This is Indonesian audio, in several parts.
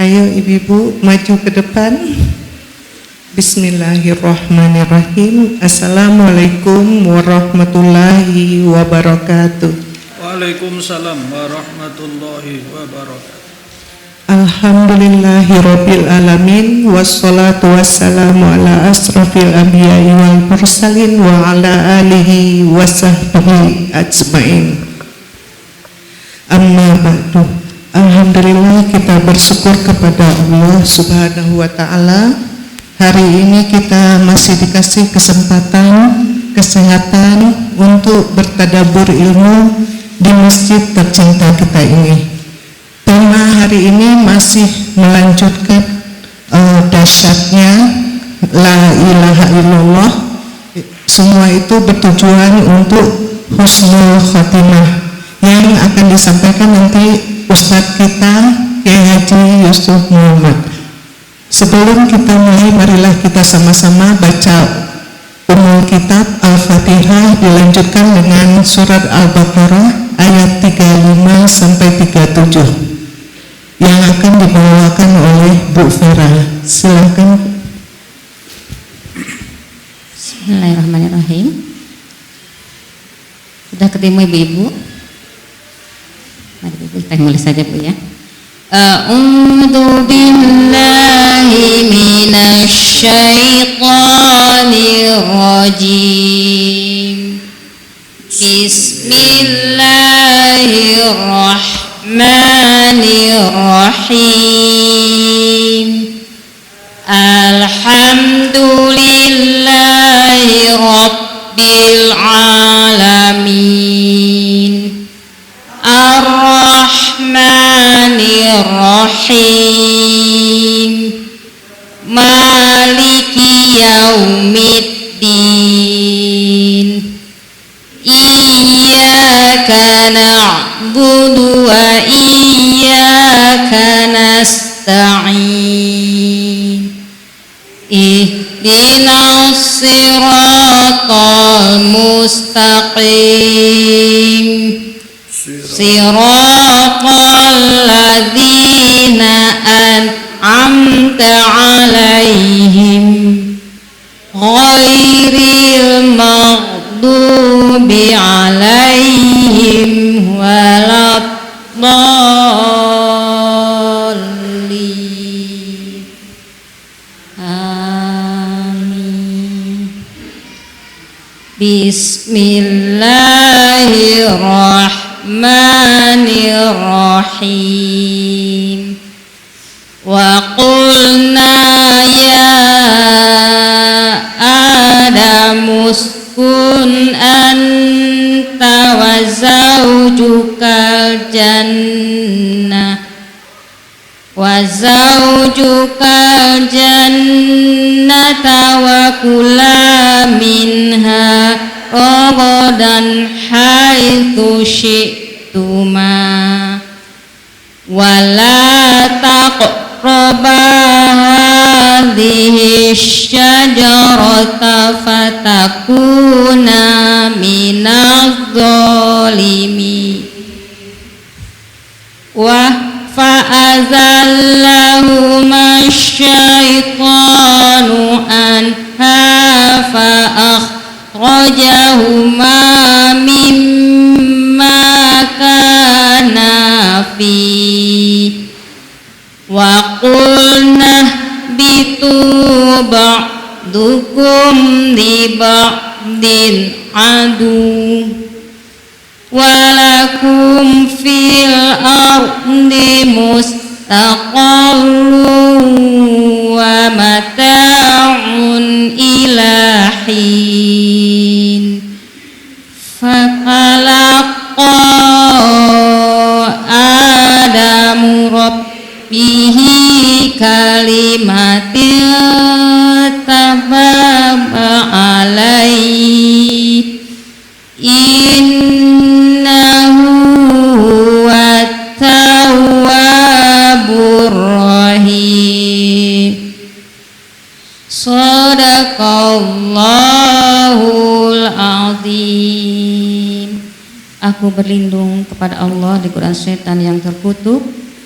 Ayo ibu-ibu maju ke depan. Bismillahirrahmanirrahim. Assalamualaikum warahmatullahi wabarakatuh. Waalaikumsalam warahmatullahi wabarakatuh. Alhamdulillahirabbil alamin wassalatu wassalamu ala asrofil anbiya'i wal mursalin wa ala alihi wa sahbihi ajmain. Amma ba'du. Alhamdulillah, kita bersyukur kepada Allah Subhanahu wa taala. Hari ini kita masih dikasih kesempatan, kesehatan untuk bertadabbur ilmu di masjid tercinta kita ini. Tema hari ini masih melanjutkan dahsyatnya La ilaha illallah. Semua itu bertujuan untuk husnul khotimah yang akan disampaikan nanti Ustadz kita Kiai Haji Yusuf Muhammad. Sebelum kita mulai, marilah kita sama-sama baca umul kitab Al-Fatihah, dilanjutkan dengan surat Al-Baqarah ayat 35 sampai 37 yang akan dibawakan oleh Bu Vera. Silakan. Bismillahirrahmanirrahim. Sudah ketemu ibu-ibu? Mari ibu, kita mulai saja Bu ya. A'udzu billahi minasy syaithanir rajim. Bismillahirrahmanirrahim. Alhamdulillahi rabbil alamin. Ar-Rahmanir-Rahim. Maliki yaumiddin. Iyyaka na'budu wa iyyaka nasta'in. Ihdinas siratal mustaqim. Siratal ladzina an'amta 'alaihim ghairil maghdubi 'alaihim waladdallin. Amin. Bismillahirrahmanirrahim. Wa qulna ya Adamu uskun anta wa zawjukal jannata wa kula minha ragadan haitsu syi'tuma wala taqraba hadhihi syajarata fatakuna minadh dhalimin. Wa fa'azallahuma syaitanu anha fa'akhrajahuma mimma kana fi wa qulna bitu ba'dukum li ba'din adu walakum fil ardi mustaqarrun wa mata'un ila hin. Fakalaqa Adamu rabbihi kalimatin tababa alaihi innahu wat-tawwabur rahim. Shadaqallahul azim. Aku berlindung kepada Allah dari godaan setan yang terkutuk,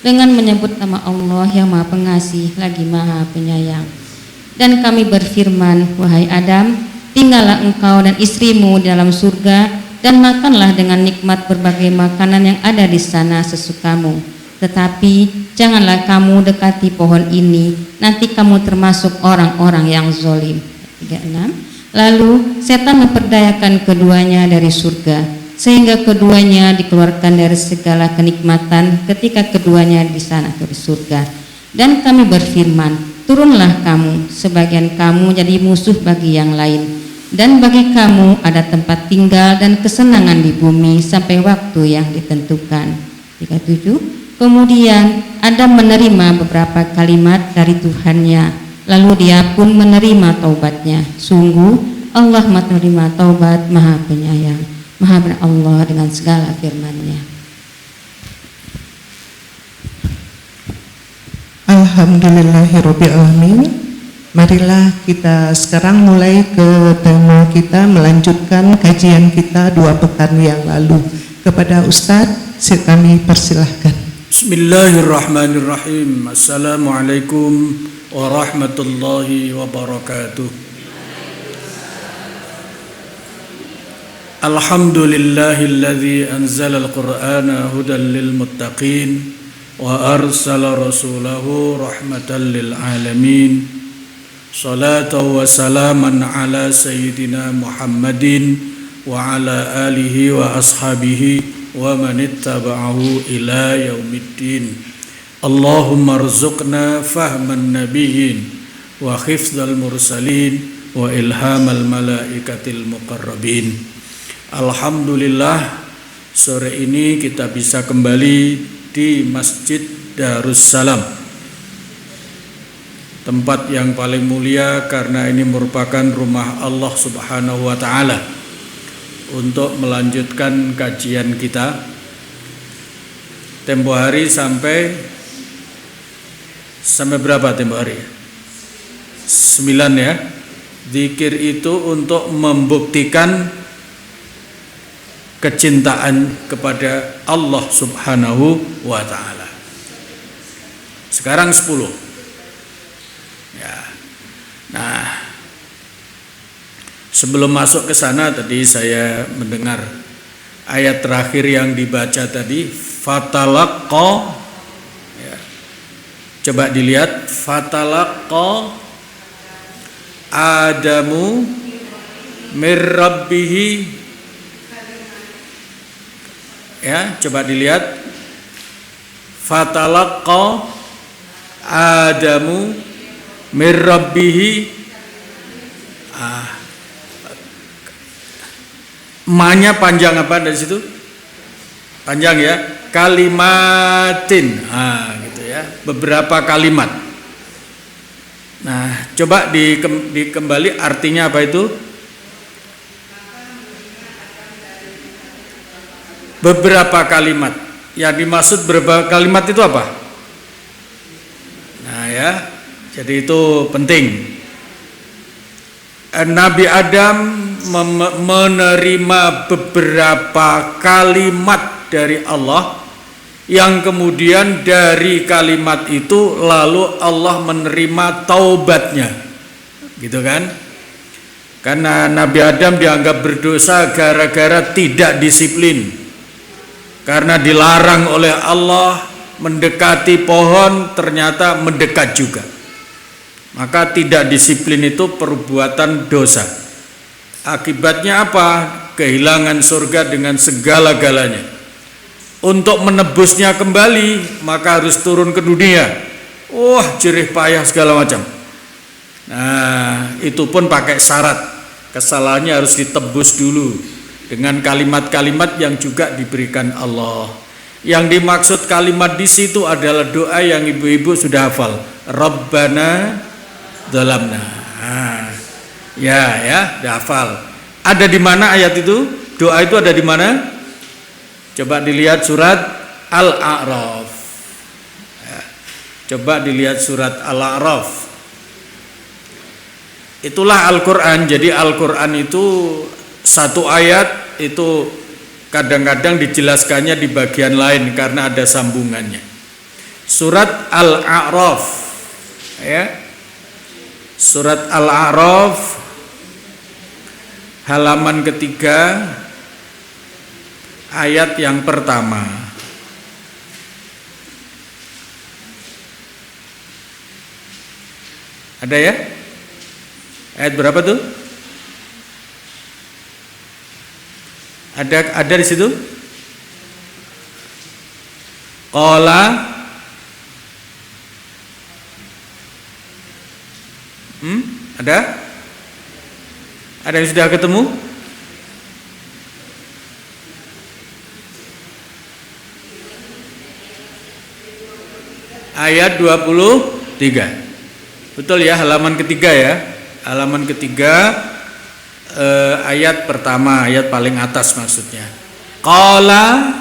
dengan menyebut nama Allah yang Maha Pengasih lagi Maha Penyayang. Dan kami berfirman, wahai Adam, tinggallah engkau dan istrimu di dalam surga dan makanlah dengan nikmat berbagai makanan yang ada di sana sesukamu. Tetapi janganlah kamu dekati pohon ini, nanti kamu termasuk orang-orang yang zalim. 36. Lalu setan memperdayakan keduanya dari surga, sehingga keduanya dikeluarkan dari segala kenikmatan ketika keduanya di sana di surga. Dan kami berfirman, turunlah kamu, sebagian kamu jadi musuh bagi yang lain, dan bagi kamu ada tempat tinggal dan kesenangan di bumi sampai waktu yang ditentukan. 37. Kemudian Adam menerima beberapa kalimat dari Tuhannya, lalu dia pun menerima taubatnya. Sungguh Allah menerima taubat Maha Penyayang. Maha benar Allah dengan segala firman-Nya. Alhamdulillahirabbil alamin. Marilah kita sekarang mulai ke tema kita, melanjutkan kajian kita 2 pekan yang lalu. Kepada Ustadz, kami persilahkan. Bismillahirrahmanirrahim. Assalamualaikum warahmatullahi wabarakatuh. Alhamdulillahilladzi anzala al-Qur'ana hudan lil muttaqin wa arsala rasulahu rahmatan lil alamin. Salatu wa salaman ala sayyidina Muhammadin wa ala alihi wa ashabihi wa man ittaba'ahu ila yaumiddin. Allahumma rzuqna fahman nabiyyin wa hifdzal mursalin wa ilhamal malaikatil muqarrabin. Alhamdulillah, sore ini kita bisa kembali di Masjid Darussalam, tempat yang paling mulia karena ini merupakan rumah Allah Subhanahu wa Ta'ala, untuk melanjutkan kajian kita. Tempo hari sampai berapa tempo hari? 9 ya. Zikir itu untuk membuktikan kecintaan kepada Allah Subhanahu wa Ta'ala. Sekarang 10 ya. Nah, sebelum masuk ke sana tadi saya mendengar ayat terakhir yang dibaca tadi, fatalaqqa ya. Coba dilihat, fatalaqqa Adamu mir rabbihi. Ya, coba dilihat, fatalaqqa Adamu mir rabbihi. Ma-nya panjang apa dari situ? Panjang ya, kalimatin. Gitu ya, beberapa kalimat. Nah, coba dikembali artinya apa itu? Beberapa kalimat. Yang dimaksud beberapa kalimat itu apa? Nah ya, jadi itu penting. Nabi Adam menerima beberapa kalimat dari Allah, yang kemudian dari kalimat itu lalu Allah menerima taubatnya, gitu kan? Karena Nabi Adam dianggap berdosa gara-gara tidak disiplin. Karena dilarang oleh Allah mendekati pohon, ternyata mendekat juga. Maka tidak disiplin itu perbuatan dosa. Akibatnya apa? Kehilangan surga dengan segala-galanya. Untuk menebusnya kembali, maka harus turun ke dunia. Jerih payah segala macam. Nah, itu pun pakai syarat. Kesalahannya harus ditebus dulu dengan kalimat-kalimat yang juga diberikan Allah. Yang dimaksud kalimat di situ adalah doa yang ibu-ibu sudah hafal. Rabbana dzalamna. Ya, udah hafal. Ada di mana ayat itu? Doa itu ada di mana? Coba dilihat surat Al-A'raf. Ya, coba dilihat surat Al-A'raf. Itulah Al-Quran. Jadi Al-Quran itu satu ayat itu kadang-kadang dijelaskannya di bagian lain karena ada sambungannya. Surat Al-A'raf, ya. Surat Al-A'raf halaman ketiga ayat yang pertama. Ada ya? Ayat berapa tuh? Ada di situ? Qala ada? Ada yang sudah ketemu? Ayat 23. Betul ya, halaman ketiga ya. Halaman ketiga ayat pertama, ayat paling atas maksudnya. Qala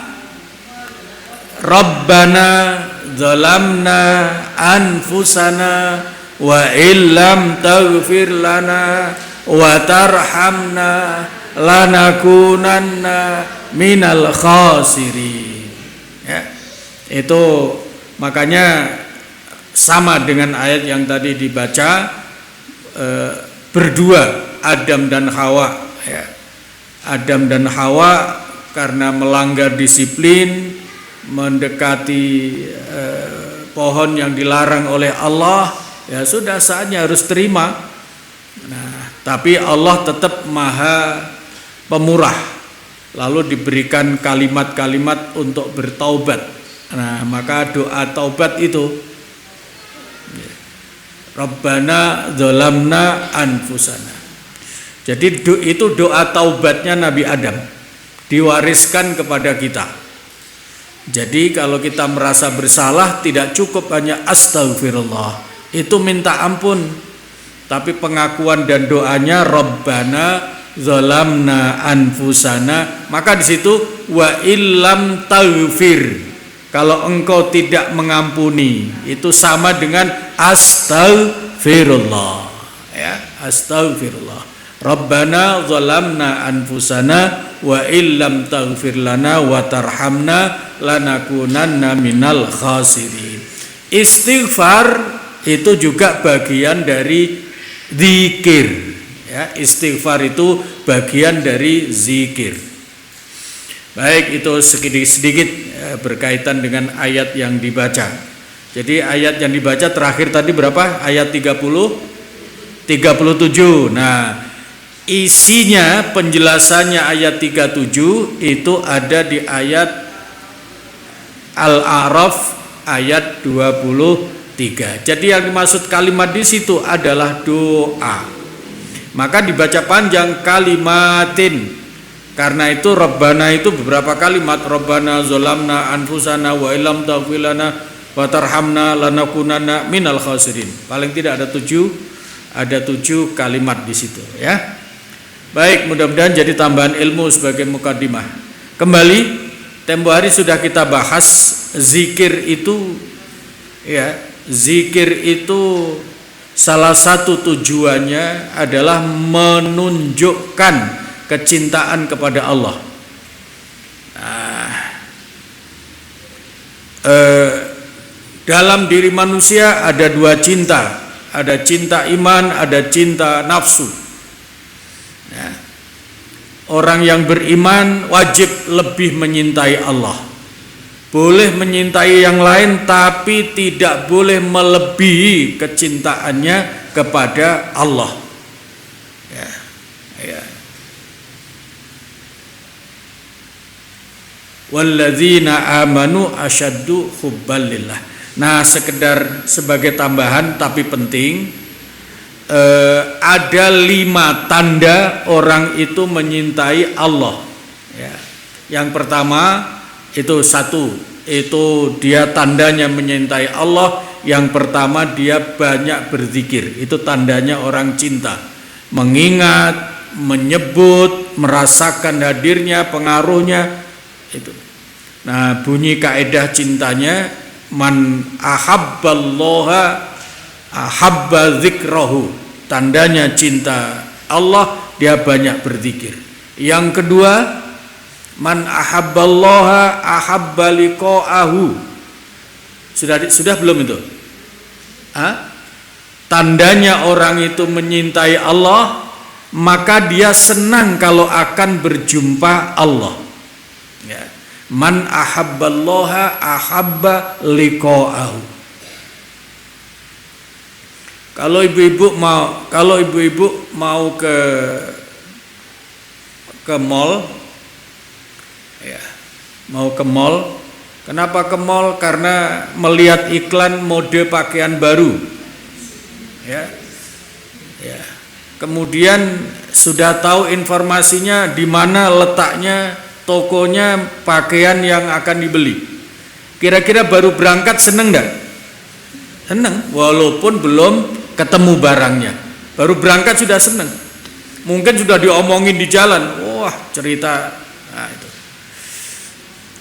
Rabbana zalamna anfusana wa illam taghfir lana wa tarhamna lanakunanna minal khasirin. Ya. Itu makanya sama dengan ayat yang tadi dibaca, berdua Adam dan Hawa, ya. Adam dan Hawa karena melanggar disiplin, mendekati pohon yang dilarang oleh Allah, ya sudah saatnya harus terima. Nah, tapi Allah tetap Maha Pemurah, lalu diberikan kalimat-kalimat untuk bertaubat. Nah, maka doa taubat itu, Rabbana zalamna anfusana. Jadi itu doa taubatnya Nabi Adam, diwariskan kepada kita. Jadi kalau kita merasa bersalah, tidak cukup hanya astagfirullah, itu minta ampun, tapi pengakuan dan doanya Rabbana zalamna anfusana. Maka di situ wa illam taghfir, kalau engkau tidak mengampuni, itu sama dengan astagfirullah, ya, astagfirullah. Rabbana zalamna anfusana wa illam taghfir lana wa tarhamna lanakunanna minal khasirin. Istighfar itu juga bagian dari zikir, ya. Istighfar itu bagian dari zikir. Baik, itu sedikit berkaitan dengan ayat yang dibaca. Jadi ayat yang dibaca terakhir tadi berapa? Ayat 37. Nah, isinya, penjelasannya ayat 37 itu ada di ayat Al-A'raf ayat 23. Jadi yang dimaksud kalimat di situ adalah doa. Maka dibaca panjang kalimatin. Karena itu Rabbana itu beberapa kalimat, Rabbana zalamna anfusana wa illam taghfir lana wa tarhamna lanakunanna minal khasirin. Paling tidak ada 7 kalimat di situ, ya. Baik, mudah-mudahan jadi tambahan ilmu sebagai mukadimah. Kembali, tempo hari sudah kita bahas zikir itu, ya, zikir itu salah satu tujuannya adalah menunjukkan kecintaan kepada Allah. Nah, dalam diri manusia ada dua cinta, ada cinta iman, ada cinta nafsu. Nah, orang yang beriman wajib lebih menyintai Allah. Boleh menyintai yang lain, tapi tidak boleh melebihi kecintaannya kepada Allah. Ya, ya. Walladzina amanu asyaddu hubban lillah. Nah, sekedar sebagai tambahan tapi penting, ada 5 tanda orang itu menyintai Allah, ya. Yang pertama itu 1, itu dia tandanya menyintai Allah. Yang pertama, dia banyak berzikir. Itu tandanya orang cinta, mengingat, menyebut, merasakan hadirnya, pengaruhnya itu. Nah, bunyi kaidah cintanya, man ahabballaha ahabba zikrahu. Tandanya cinta Allah, dia banyak berzikir. Yang kedua, man ahabballaha ahabba liqa'ahu. Sudah belum itu? Hah? Tandanya orang itu menyintai Allah, maka dia senang kalau akan berjumpa Allah. Ya. Man ahabballaha ahabba liqa'ahu. Kalau ibu-ibu mau ke mall, ya, mau ke mall. Kenapa ke mall? Karena melihat iklan mode pakaian baru. Ya. Ya. Kemudian sudah tahu informasinya di mana letaknya tokonya pakaian yang akan dibeli. Kira-kira baru berangkat seneng enggak? Seneng, walaupun belum ketemu barangnya. Baru berangkat sudah seneng. Mungkin sudah diomongin di jalan. Wah, cerita. Nah,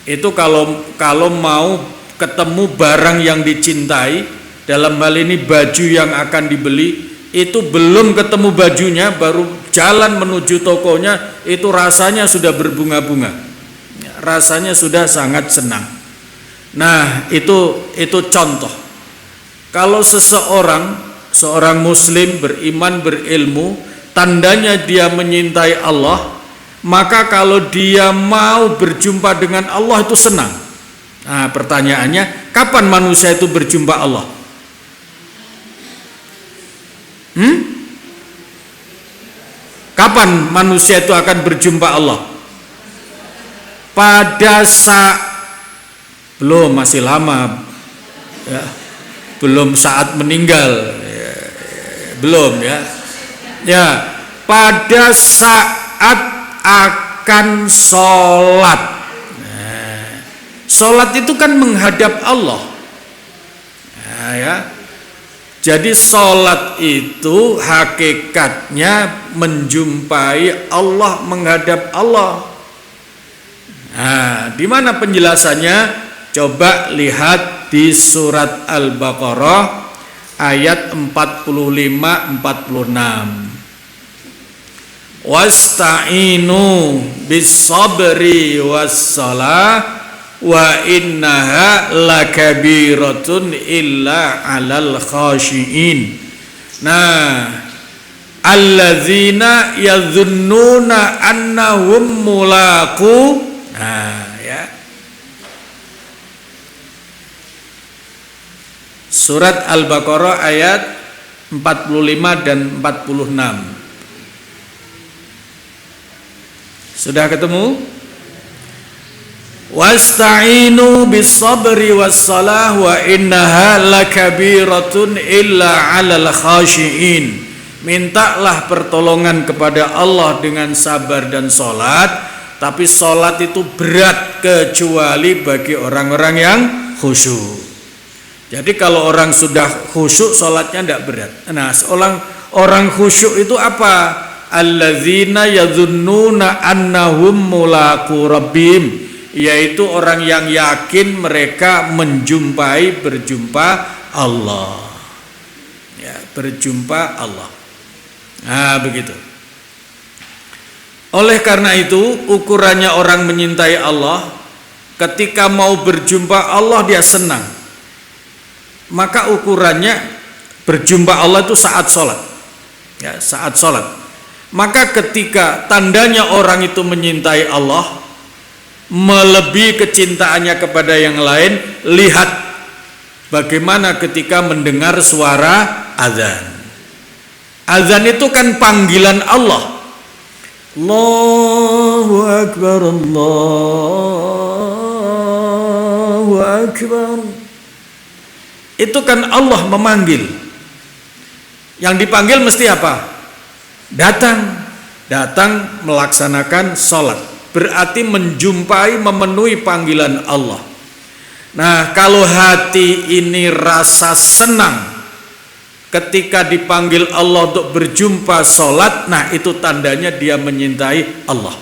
itu kalau mau ketemu barang yang dicintai, dalam hal ini baju yang akan dibeli, itu belum ketemu bajunya, baru jalan menuju tokonya, itu rasanya sudah berbunga-bunga, rasanya sudah sangat senang. Nah, itu contoh. Kalau seorang muslim beriman berilmu, tandanya dia menyintai Allah, maka kalau dia mau berjumpa dengan Allah itu senang. Nah, pertanyaannya, kapan manusia itu berjumpa Allah? Kapan manusia itu akan berjumpa Allah? Pada saat belum, masih lama ya. Belum saat meninggal ya, belum ya. Ya, pada saat akan sholat. Nah, sholat itu kan menghadap Allah. Nah, ya. Jadi sholat itu hakikatnya menjumpai Allah, menghadap Allah. Nah, di mana penjelasannya? Coba lihat di surat Al-Baqarah ayat 45-46. Wasta'inu bis-sabri was-salah wa innaha lakabiratun illa 'alal khashiin. Nah, alladzina yadhunnuna annahum mulaqu. Nah, ya. Surat Al-Baqarah ayat 45 dan 46. Sudah ketemu? Wasta'inu bis-sabri was-salah wa innaha lakabiratun illa 'alal khashiin. Mintalah pertolongan kepada Allah dengan sabar dan salat, tapi salat itu berat kecuali bagi orang-orang yang khusyuk. Jadi kalau orang sudah khusyuk salatnya tidak berat. Nah, orang khusyuk itu apa? Alladzina yadhunnuna annahum mulaqu rabbihim, yaitu orang yang yakin mereka berjumpa Allah. Ya, berjumpa Allah. Nah, begitu. Oleh karena itu, ukurannya orang menyintai Allah, ketika mau berjumpa Allah dia senang. Maka ukurannya berjumpa Allah itu saat sholat. Ya, saat sholat. Maka ketika tandanya orang itu menyintai Allah, melebihi kecintaannya kepada yang lain, lihat bagaimana ketika mendengar suara azan. Azan itu kan panggilan Allah. Allahu Akbar, Allahu Akbar. Itu kan Allah memanggil. Yang dipanggil mesti apa? Datang melaksanakan sholat. Berarti menjumpai, memenuhi panggilan Allah. Nah, kalau hati ini rasa senang ketika dipanggil Allah untuk berjumpa sholat, nah itu tandanya dia menyintai Allah.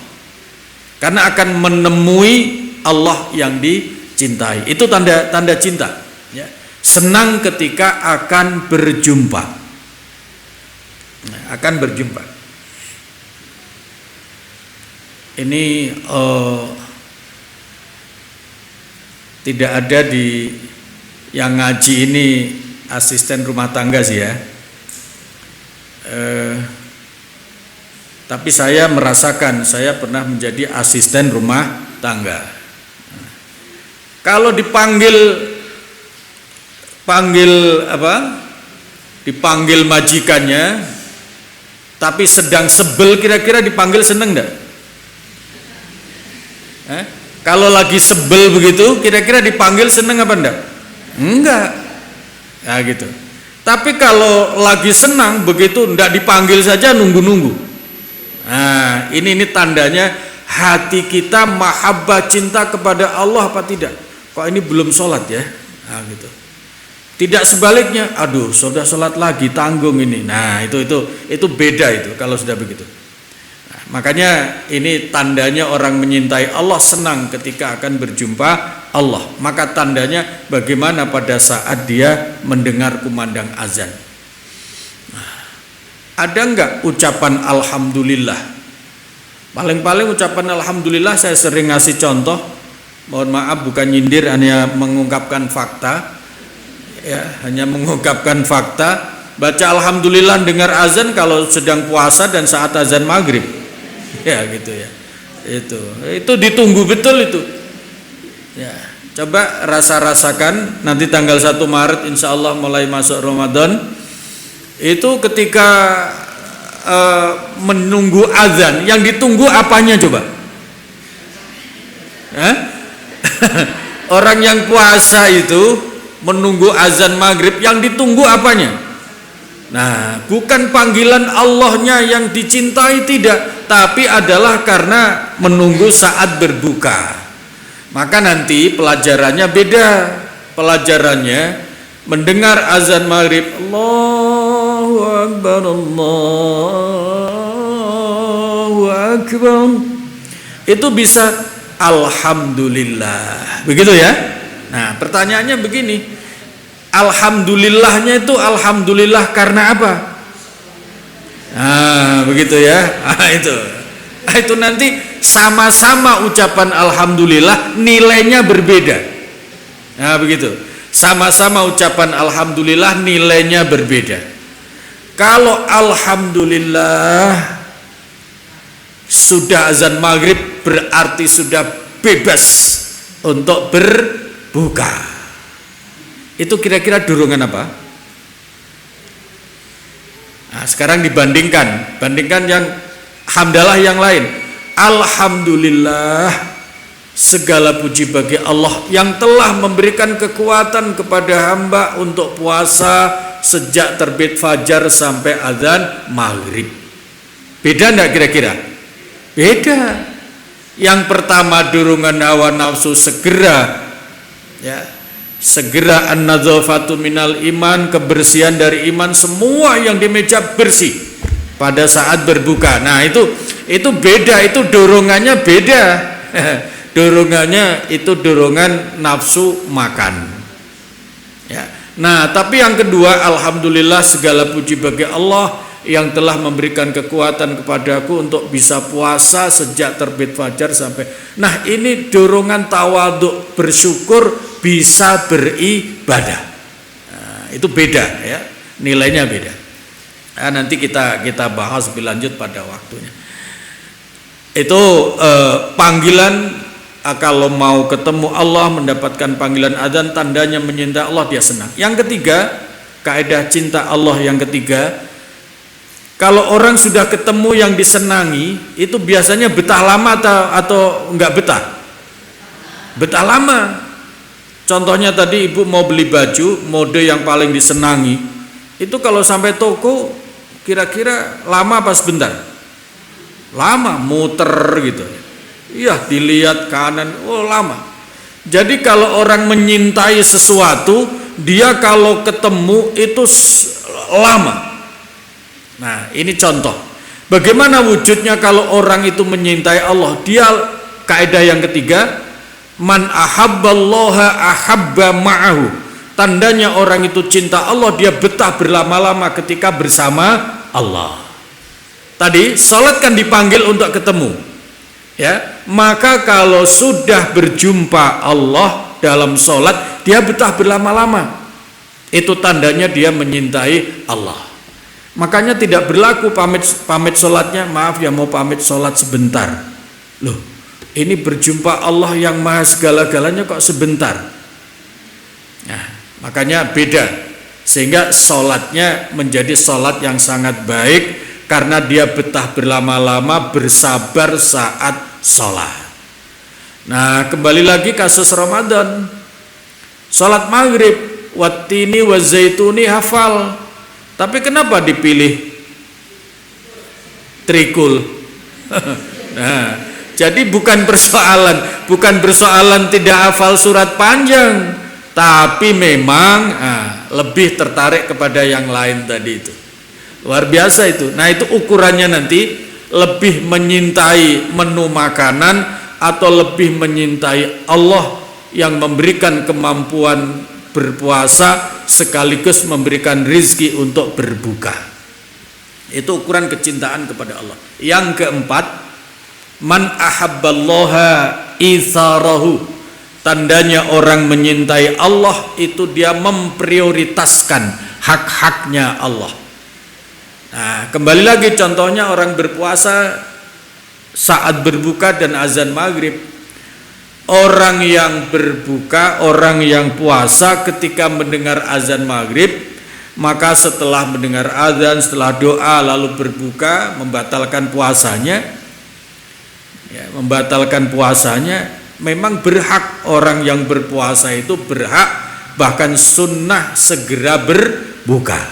Karena akan menemui Allah yang dicintai. Itu tanda cinta. Ya. Senang ketika akan berjumpa. Nah, akan berjumpa. Ini tidak ada di Yang ngaji ini asisten rumah tangga sih ya. Tapi saya merasakan saya pernah menjadi asisten rumah tangga. Kalau dipanggil majikannya, tapi sedang sebel, kira-kira dipanggil seneng enggak? Kalau lagi sebel begitu, kira-kira dipanggil seneng apa enggak? Enggak. Nah gitu. Tapi kalau lagi senang begitu enggak dipanggil saja nunggu-nunggu. Nah, ini tandanya hati kita mahabbah cinta kepada Allah apa tidak? Kok ini belum sholat ya? Nah gitu. Tidak sebaliknya, aduh sudah sholat lagi, tanggung ini. Nah itu beda itu kalau sudah begitu. Nah, makanya ini tandanya orang menyintai Allah, senang ketika akan berjumpa Allah. Maka tandanya bagaimana pada saat dia mendengar kumandang azan. Nah, ada enggak ucapan alhamdulillah? Paling-paling ucapan alhamdulillah saya sering ngasih contoh. Mohon maaf bukan nyindir, hanya mengungkapkan fakta. Ya, hanya mengungkapkan fakta. Baca alhamdulillah dengar azan kalau sedang puasa dan saat azan maghrib. Ya gitu ya. Itu ditunggu betul itu. Ya, coba rasakan nanti tanggal 1 Maret insya Allah mulai masuk Ramadan. Itu ketika menunggu azan, yang ditunggu apanya coba? Orang yang puasa itu menunggu azan maghrib, yang ditunggu apanya? Nah, bukan panggilan Allahnya yang dicintai, tidak, tapi adalah karena menunggu saat berbuka. Maka nanti pelajarannya beda. Pelajarannya mendengar azan maghrib, Allahu Akbar, Allahu Akbar, itu bisa alhamdulillah, begitu ya. Nah, pertanyaannya begini, alhamdulillahnya itu alhamdulillah karena apa? Nah, begitu ya. Itu nanti sama-sama ucapan alhamdulillah nilainya berbeda. Nah, begitu. Sama-sama ucapan alhamdulillah nilainya berbeda. Kalau alhamdulillah sudah azan maghrib berarti sudah bebas untuk berbuka. Itu kira-kira dorongan apa? Nah, sekarang bandingkan yang hamdalah yang lain. Alhamdulillah, segala puji bagi Allah yang telah memberikan kekuatan kepada hamba untuk puasa sejak terbit fajar sampai azan maghrib. Beda enggak kira-kira? Beda. Yang pertama dorongan hawa nafsu segera an-nadzafatu minal iman, kebersihan dari iman, semua yang di meja bersih pada saat berbuka. Nah, itu beda, itu dorongannya beda. Dorongannya itu dorongan nafsu makan. Ya. Nah, tapi yang kedua, alhamdulillah segala puji bagi Allah yang telah memberikan kekuatan kepadaku untuk bisa puasa sejak terbit fajar sampai. Nah, ini dorongan tawaduk, bersyukur bisa beribadah. Nah, itu beda ya, nilainya beda. Nah, nanti kita bahas lebih lanjut pada waktunya. Itu panggilan. Kalau mau ketemu Allah, mendapatkan panggilan adzan, tandanya menyintai Allah, dia senang. Yang ketiga, kaidah cinta Allah yang ketiga, kalau orang sudah ketemu yang disenangi, itu biasanya betah lama atau enggak betah? Betah lama. Contohnya tadi ibu mau beli baju mode yang paling disenangi, itu kalau sampai toko kira-kira lama apa sebentar? Lama, muter gitu. Iya, dilihat kanan, lama. Jadi kalau orang menyintai sesuatu, dia kalau ketemu itu lama. Nah, ini contoh. Bagaimana wujudnya kalau orang itu menyintai Allah? Dia kaidah yang ketiga, man ahabballaha ahabba ma'ahu. Tandanya orang itu cinta Allah, dia betah berlama-lama ketika bersama Allah. Tadi salat kan dipanggil untuk ketemu. Ya, maka kalau sudah berjumpa Allah dalam sholat, dia betah berlama-lama. Itu tandanya dia menyintai Allah. Makanya tidak berlaku pamit sholatnya, maaf ya mau pamit sholat sebentar. Loh, ini berjumpa Allah yang maha segala-galanya kok sebentar. Nah, makanya beda. Sehingga sholatnya menjadi sholat yang sangat baik karena dia betah berlama-lama, bersabar saat sholat. Nah, kembali lagi kasus Ramadan. Sholat maghrib, wattini wazaituni hafal. Tapi kenapa dipilih trikul? Nah, jadi bukan persoalan tidak hafal surat panjang, tapi memang lebih tertarik kepada yang lain tadi itu. Luar biasa itu. Nah, itu ukurannya nanti lebih menyintai menu makanan atau lebih menyintai Allah yang memberikan kemampuan berpuasa sekaligus memberikan rizki untuk berbuka. Itu ukuran kecintaan kepada Allah. Yang keempat, man ahabballaha itsarahu. Tandanya orang menyintai Allah itu dia memprioritaskan hak-haknya Allah. Nah, kembali lagi contohnya orang berpuasa saat berbuka dan azan maghrib. Orang yang berbuka, orang yang puasa ketika mendengar azan maghrib, maka setelah mendengar azan, setelah doa lalu berbuka, membatalkan puasanya. Memang berhak orang yang berpuasa itu berhak, bahkan sunnah segera berbuka.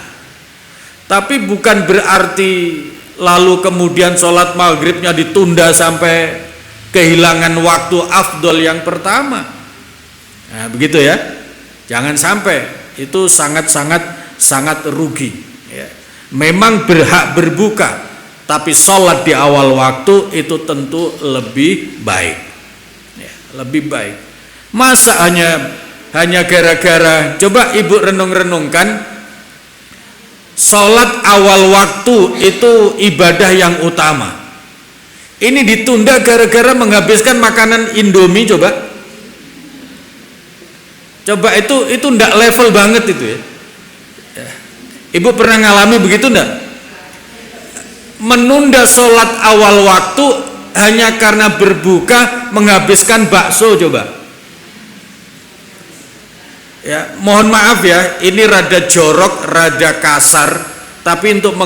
Tapi bukan berarti lalu kemudian sholat maghribnya ditunda sampai kehilangan waktu afdol yang pertama. Nah, begitu ya. Jangan sampai, itu sangat rugi ya. Memang berhak berbuka, tapi sholat di awal waktu itu tentu lebih baik ya, lebih baik. Masa hanya gara-gara, coba ibu renung-renungkan, sholat awal waktu itu ibadah yang utama. Ini ditunda gara-gara menghabiskan makanan Indomie, coba itu ndak level banget itu ya. Ibu pernah ngalami begitu ndak? Menunda sholat awal waktu hanya karena berbuka menghabiskan bakso, coba. Ya, mohon maaf ya, ini rada jorok, rada kasar, tapi untuk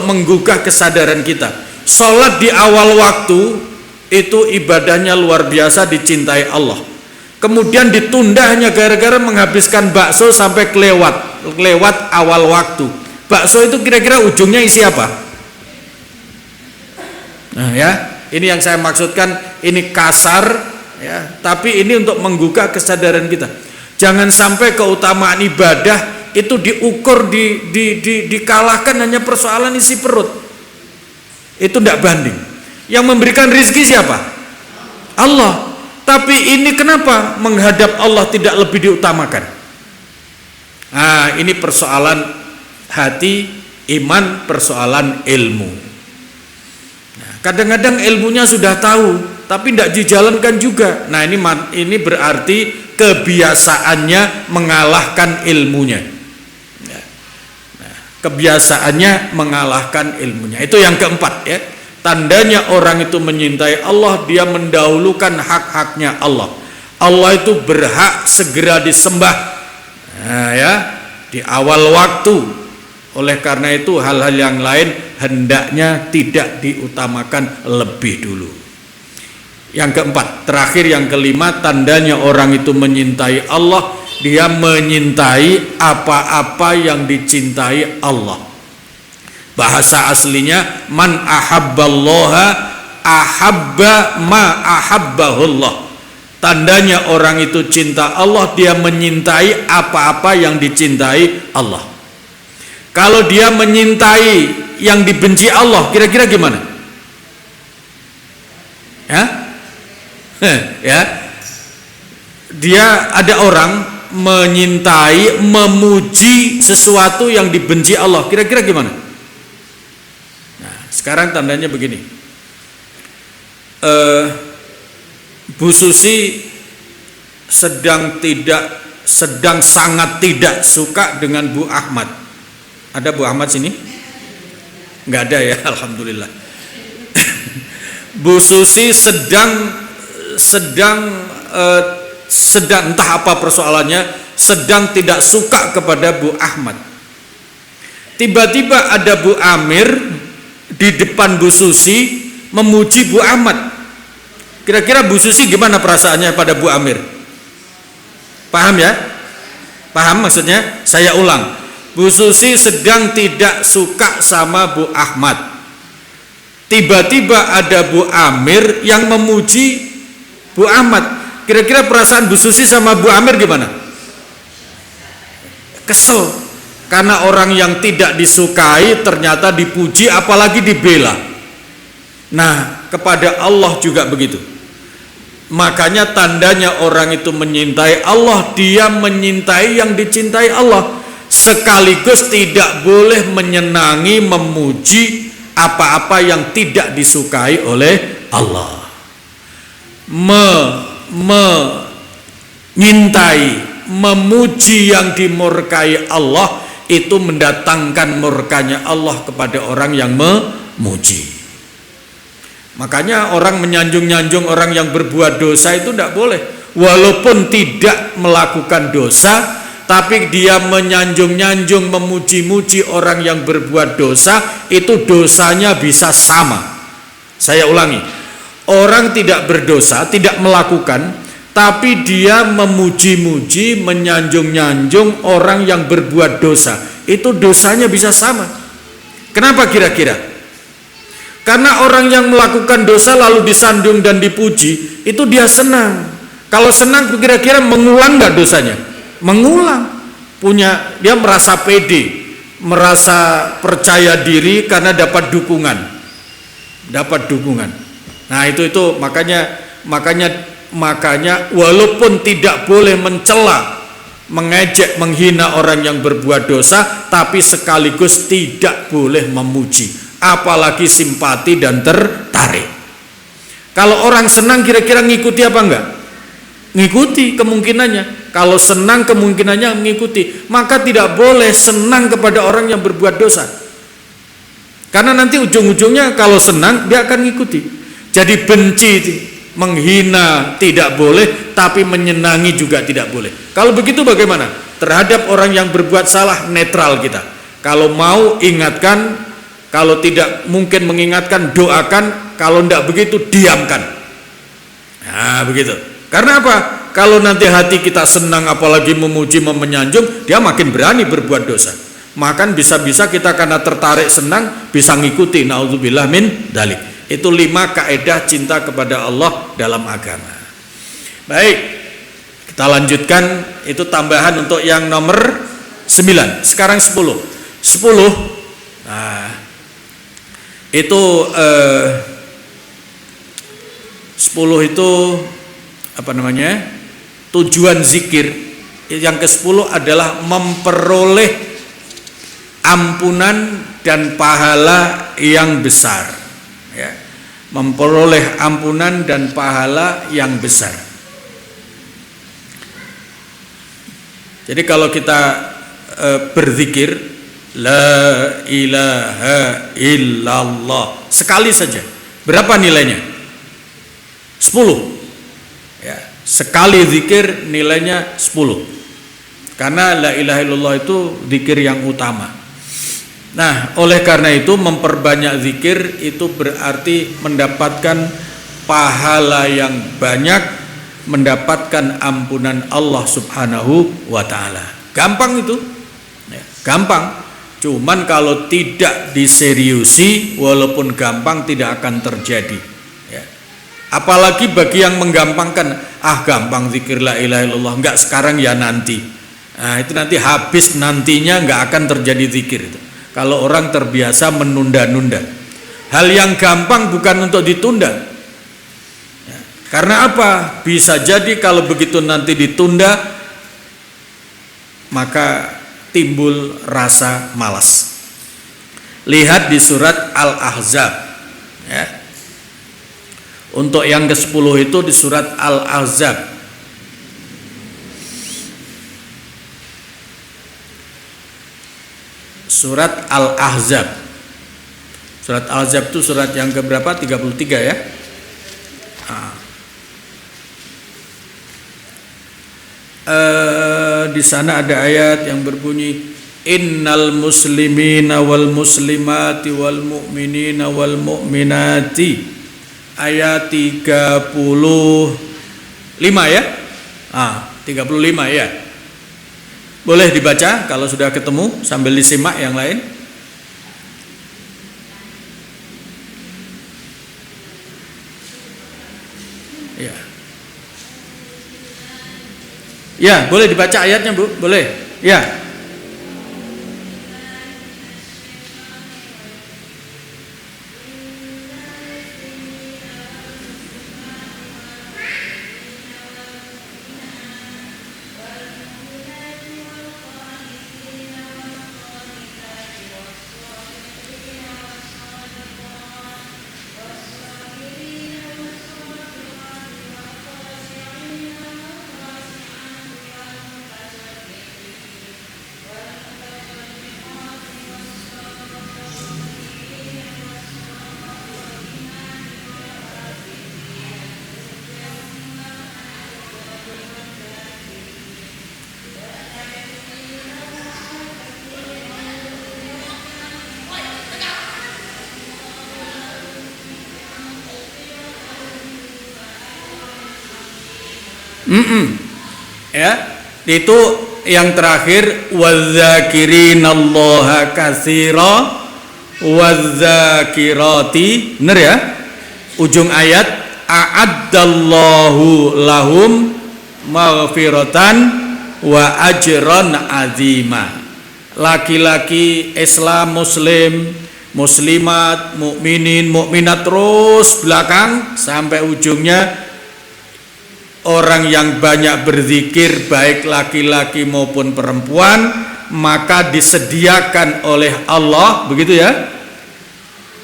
menggugah kesadaran kita. Sholat di awal waktu itu ibadahnya luar biasa, dicintai Allah. Kemudian ditunda hanya gara-gara menghabiskan bakso sampai kelewat awal waktu. Bakso itu kira-kira ujungnya isi apa? Nah ya, ini yang saya maksudkan, ini kasar ya, tapi ini untuk menggugah kesadaran kita. Jangan sampai keutamaan ibadah itu diukur, dikalahkan hanya persoalan isi perut. Itu tidak banding. Yang memberikan rizki siapa? Allah. Tapi ini kenapa menghadap Allah tidak lebih diutamakan? Nah, ini persoalan hati, iman, persoalan ilmu. Nah, kadang-kadang ilmunya sudah tahu, tapi tidak dijalankan juga. Nah, ini berarti kebiasaannya mengalahkan ilmunya. Kebiasaannya mengalahkan ilmunya. Itu yang keempat ya. Tandanya orang itu menyintai Allah, dia mendahulukan hak-haknya Allah. Allah itu berhak segera disembah. Nah, ya, di awal waktu. Oleh karena itu hal-hal yang lain hendaknya tidak diutamakan lebih dulu. Yang keempat, terakhir yang kelima, tandanya orang itu menyintai Allah, dia menyintai apa-apa yang dicintai Allah. Bahasa aslinya man ahabballaha ahabba ma ahabbahullah. Tandanya orang itu cinta Allah, dia menyintai apa-apa yang dicintai Allah. Kalau dia menyintai yang dibenci Allah, kira-kira gimana? Ya, dia ada orang menyintai, memuji sesuatu yang dibenci Allah, kira-kira gimana? Nah, sekarang tandanya begini. Bu Susi sedang sangat tidak suka dengan Bu Ahmad. Ada Bu Ahmad sini? Nggak ada ya, alhamdulillah. Bu Susi sedang entah apa persoalannya, sedang tidak suka kepada Bu Ahmad. Tiba-tiba ada Bu Amir di depan Bu Susi memuji Bu Ahmad. Kira-kira Bu Susi gimana perasaannya pada Bu Amir? Paham ya? Paham maksudnya? Saya ulang. Bu Susi sedang tidak suka sama Bu Ahmad. Tiba-tiba ada Bu Amir yang memuji Bu Ahmad. Kira-kira perasaan Bu Susi sama Bu Amir gimana? Kesel. Karena orang yang tidak disukai ternyata dipuji, apalagi dibela. Nah, kepada Allah juga begitu. Makanya tandanya orang itu menyintai Allah, dia menyintai yang dicintai Allah. Sekaligus tidak boleh menyenangi, memuji apa-apa yang tidak disukai oleh Allah. Menyintai, memuji yang dimurkai Allah itu mendatangkan murkanya Allah kepada orang yang memuji. Makanya orang menyanjung-nyanjung orang yang berbuat dosa itu tidak boleh. Walaupun tidak melakukan dosa, tapi dia menyanjung-nyanjung, memuji-muji orang yang berbuat dosa, itu dosanya bisa sama. Saya ulangi, orang tidak berdosa, tidak melakukan, tapi dia memuji-muji, menyanjung-nyanjung orang yang berbuat dosa, itu dosanya bisa sama. Kenapa kira-kira? Karena orang yang melakukan dosa lalu disandung dan dipuji, itu dia senang. Kalau senang kira-kira mengulang nggak dosanya? Mengulang. Dia merasa pede, merasa percaya diri karena dapat dukungan. Nah, itu makanya walaupun tidak boleh mencela, mengejek, menghina orang yang berbuat dosa, tapi sekaligus tidak boleh memuji, apalagi simpati dan tertarik. Kalau orang senang kira-kira ngikuti apa enggak? Ngikuti kemungkinannya. Kalau senang kemungkinannya mengikuti. Maka tidak boleh senang kepada orang yang berbuat dosa. Karena nanti ujung-ujungnya kalau senang dia akan ngikuti. Jadi benci, menghina tidak boleh, tapi menyenangi juga tidak boleh. Kalau begitu bagaimana? Terhadap orang yang berbuat salah, netral kita. Kalau mau ingatkan, kalau tidak mungkin mengingatkan, doakan. Kalau tidak begitu, diamkan. Nah, begitu. Karena apa? Kalau nanti hati kita senang, apalagi memuji, menyanjung, dia makin berani berbuat dosa. Makan bisa-bisa kita karena tertarik senang bisa ngikuti. Naudzubillah min dalik. Itu 5 kaedah cinta kepada Allah dalam agama. Baik, kita lanjutkan. Itu tambahan untuk yang nomor 9. Sekarang 10. Nah, itu 10 itu apa namanya? Tujuan zikir. Yang ke-10 adalah memperoleh ampunan dan pahala yang besar. Ya, memperoleh ampunan dan pahala yang besar. Jadi kalau kita berzikir la ilaha illallah sekali saja, berapa nilainya? 10. Ya, sekali zikir nilainya 10. Karena la ilaha illallah itu zikir yang utama. Nah, oleh karena itu memperbanyak zikir itu berarti mendapatkan pahala yang banyak, mendapatkan ampunan Allah Subhanahu wa taala. Gampang itu. Ya, gampang. Cuman kalau tidak diseriusi, walaupun gampang tidak akan terjadi. Ya. Apalagi bagi yang menggampangkan, gampang zikir la ilaha illallah, enggak sekarang ya nanti. Nah, itu nanti habis nantinya enggak akan terjadi zikir itu. Kalau orang terbiasa menunda-nunda. Hal yang gampang bukan untuk ditunda. Ya. Karena apa? Bisa jadi kalau begitu nanti ditunda, maka timbul rasa malas. Lihat di surat Al-Ahzab. Ya. Untuk yang ke-10 itu di surat Al-Ahzab. surat Al-Ahzab. Surat Al-Ahzab itu surat yang keberapa? 33 ya. Di sana ada ayat yang berbunyi innal muslimina wal muslimati wal mu'minina wal mu'minati, ayat 35 ya. 35 ya. Boleh dibaca kalau sudah ketemu sambil disimak yang lain. Ya. Ya, boleh dibaca ayatnya, Bu? Boleh. Ya. Ya, itu yang terakhir wadzakirinallaha katsira wadzakirati, benar ya? Ujung ayat a'addallahu lahum maghfiratan wa ajran azima. Laki-laki Islam, muslim, muslimat, mukminin, mukminat, terus belakang sampai ujungnya orang yang banyak berzikir baik laki-laki maupun perempuan, maka disediakan oleh Allah, begitu ya,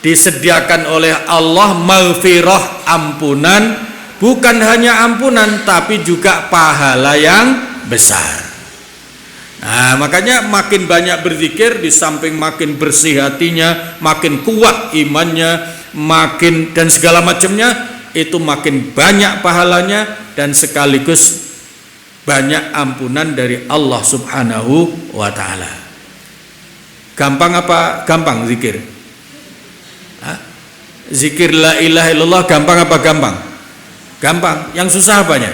disediakan oleh Allah maghfirah, ampunan, bukan hanya ampunan tapi juga pahala yang besar. Nah, makanya makin banyak berzikir, di samping makin bersih hatinya, makin kuat imannya, makin dan segala macamnya, itu makin banyak pahalanya dan sekaligus banyak ampunan dari Allah Subhanahu wa ta'ala. Gampang apa? Gampang zikir. Zikir la ilaha illallah gampang apa gampang? Gampang. Yang susah apanya?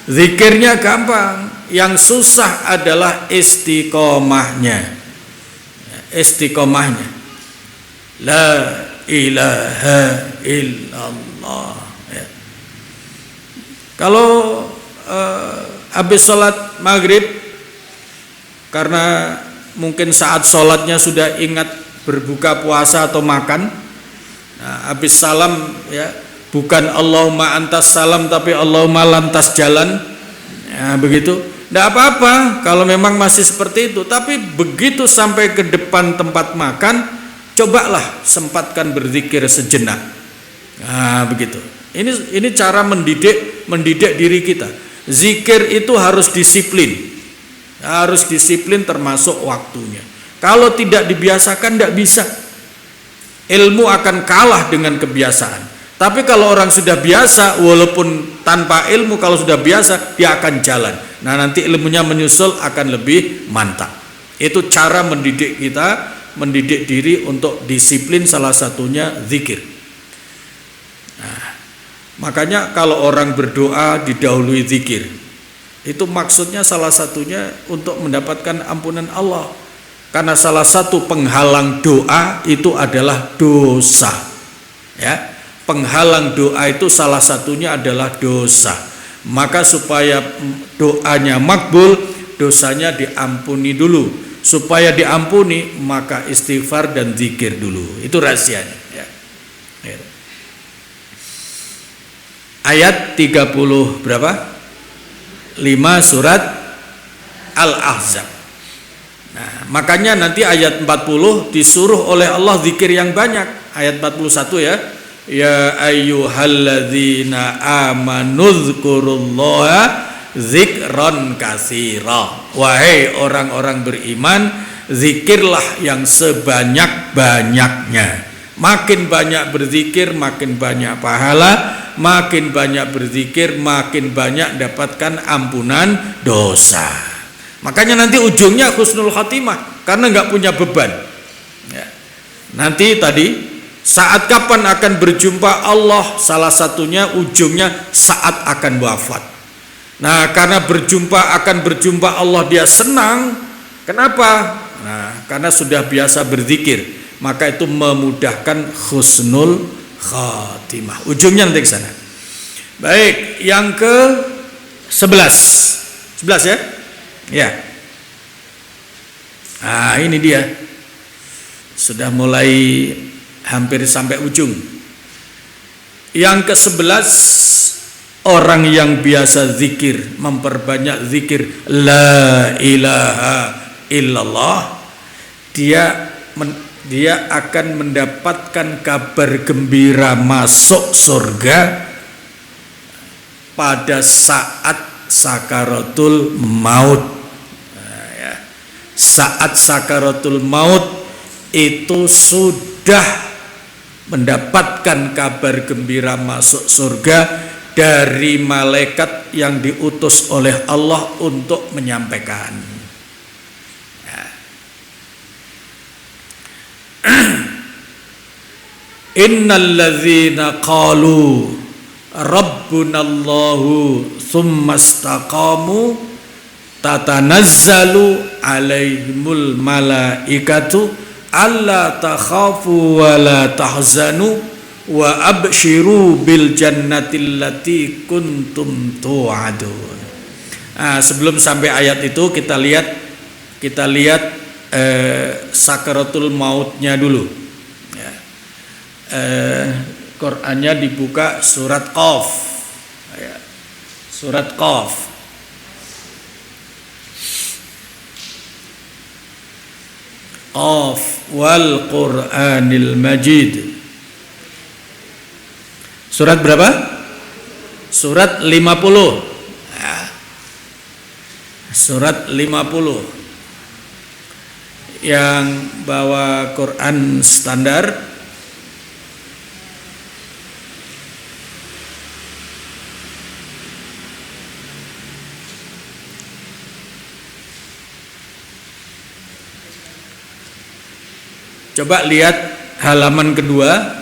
Zikirnya gampang. Yang susah adalah istiqomahnya. Istiqomahnya. La ilaha illallah. Ya. Kalau habis sholat maghrib, karena mungkin saat sholatnya sudah ingat berbuka puasa atau makan, nah, habis salam ya, bukan Allahumma antas salam tapi Allahumma lantas jalan, ya, begitu. Tidak apa-apa kalau memang masih seperti itu, tapi begitu sampai ke depan tempat makan, cobalah sempatkan berzikir sejenak. Nah, begitu. Ini cara mendidik diri kita. Zikir itu harus disiplin. Harus disiplin termasuk waktunya. Kalau tidak dibiasakan tidak bisa. Ilmu akan kalah dengan kebiasaan. Tapi kalau orang sudah biasa, walaupun tanpa ilmu, kalau sudah biasa dia akan jalan. Nah, nanti ilmunya menyusul akan lebih mantap. Itu cara mendidik kita, mendidik diri untuk disiplin, salah satunya zikir. Nah, makanya kalau orang berdoa didahului zikir, itu maksudnya salah satunya untuk mendapatkan ampunan Allah. Karena salah satu penghalang doa itu adalah dosa. Ya, penghalang doa itu salah satunya adalah dosa. Maka supaya doanya makbul, dosanya diampuni dulu. Supaya diampuni, maka istighfar dan zikir dulu. Itu rahasianya. Ya. Ya. Ayat 30 berapa? 5 surat Al-Ahzab. Nah, makanya nanti ayat 40 disuruh oleh Allah zikir yang banyak. Ayat 41 ya. Ya ayyuhalladzina amanu dzkurullaha zikron katsira. Wahai orang-orang beriman, zikirlah yang sebanyak-banyaknya. Makin banyak berzikir, makin banyak pahala. Makin banyak berzikir, makin banyak dapatkan ampunan dosa. Makanya nanti ujungnya husnul khatimah, karena nggak punya beban. Ya. Nanti tadi saat kapan akan berjumpa Allah, salah satunya ujungnya saat akan wafat. Nah, karena akan berjumpa Allah dia senang. Kenapa? Nah, karena sudah biasa berzikir, maka itu memudahkan husnul khatimah. Ujungnya nanti ke sana. Baik, yang ke 11 ya? Ya. Nah, ini dia. Sudah mulai hampir sampai ujung. Yang ke 11, orang yang biasa zikir, memperbanyak zikir la ilaha illallah, dia akan mendapatkan kabar gembira masuk surga pada saat sakaratul maut. Nah, ya. Saat sakaratul maut itu sudah mendapatkan kabar gembira masuk surga dari malaikat yang diutus oleh Allah untuk menyampaikan. Innal ladzina qalu rabbunallahu tsumma istaqamu tatanazzalu alaihimul malaikatu alla takhafu wa la tahzanu wa abshiru bil jannati allati kuntum tu'adun. Sebelum sampai ayat itu kita lihat sakaratul mautnya dulu. Qurannya dibuka surat Qaf. Surat Qaf. Qaf wal Qur'anil Majid. Surat berapa? Surat 50. Surat 50. Yang bawa Quran standar coba lihat halaman kedua.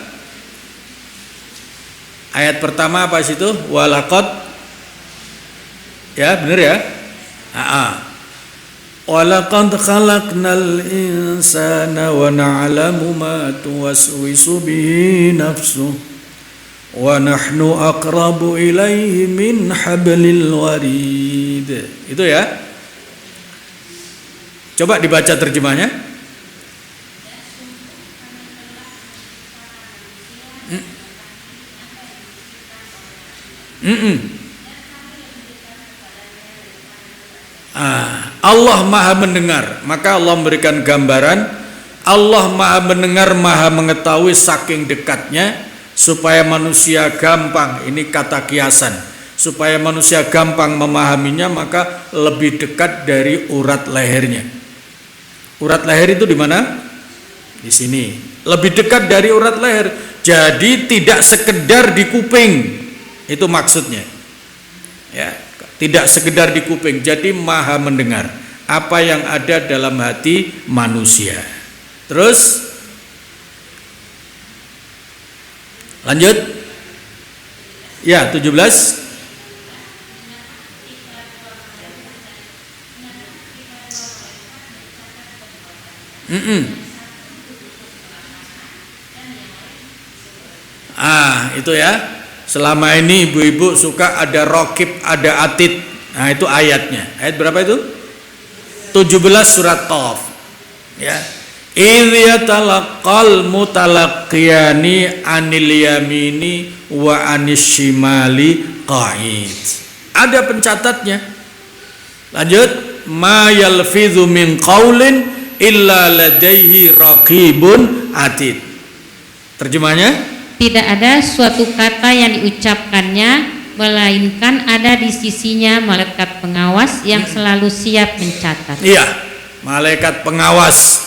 Ayat pertama apa situ? Walaqad. Ya, benar ya? Walaqad khalaqnal insana wa na'lamu ma tuwaswisu bihi nafsuh wa nahnu aqrabu ilaihi min hablil warid. Itu ya. Coba dibaca terjemahnya. Allah maha mendengar, maka Allah memberikan gambaran Allah maha mendengar, maha mengetahui saking dekatnya supaya manusia gampang, ini kata kiasan, supaya manusia gampang memahaminya, maka lebih dekat dari urat lehernya. Urat leher itu di mana? Di sini. Lebih dekat dari urat leher. Jadi tidak sekedar di kuping. Itu maksudnya. Ya, tidak sekedar di kuping. Jadi maha mendengar apa yang ada dalam hati manusia. Terus lanjut. Ya, 17. Itu ya. Selama ini ibu-ibu suka ada rokib, ada atid. Nah, itu ayatnya. Ayat berapa itu? 17 surat Qaf. Ya. Idh yatalaqal mutalaqiyani anil yamini wa anis shimali qa'id. Ada pencatatnya. Lanjut. Ma yalfidhu min qaulin illa ladaihi raqibun atid. Terjemahnya? Tidak ada suatu kata yang diucapkannya melainkan ada di sisinya malaikat pengawas yang selalu siap mencatat. Iya, malaikat pengawas.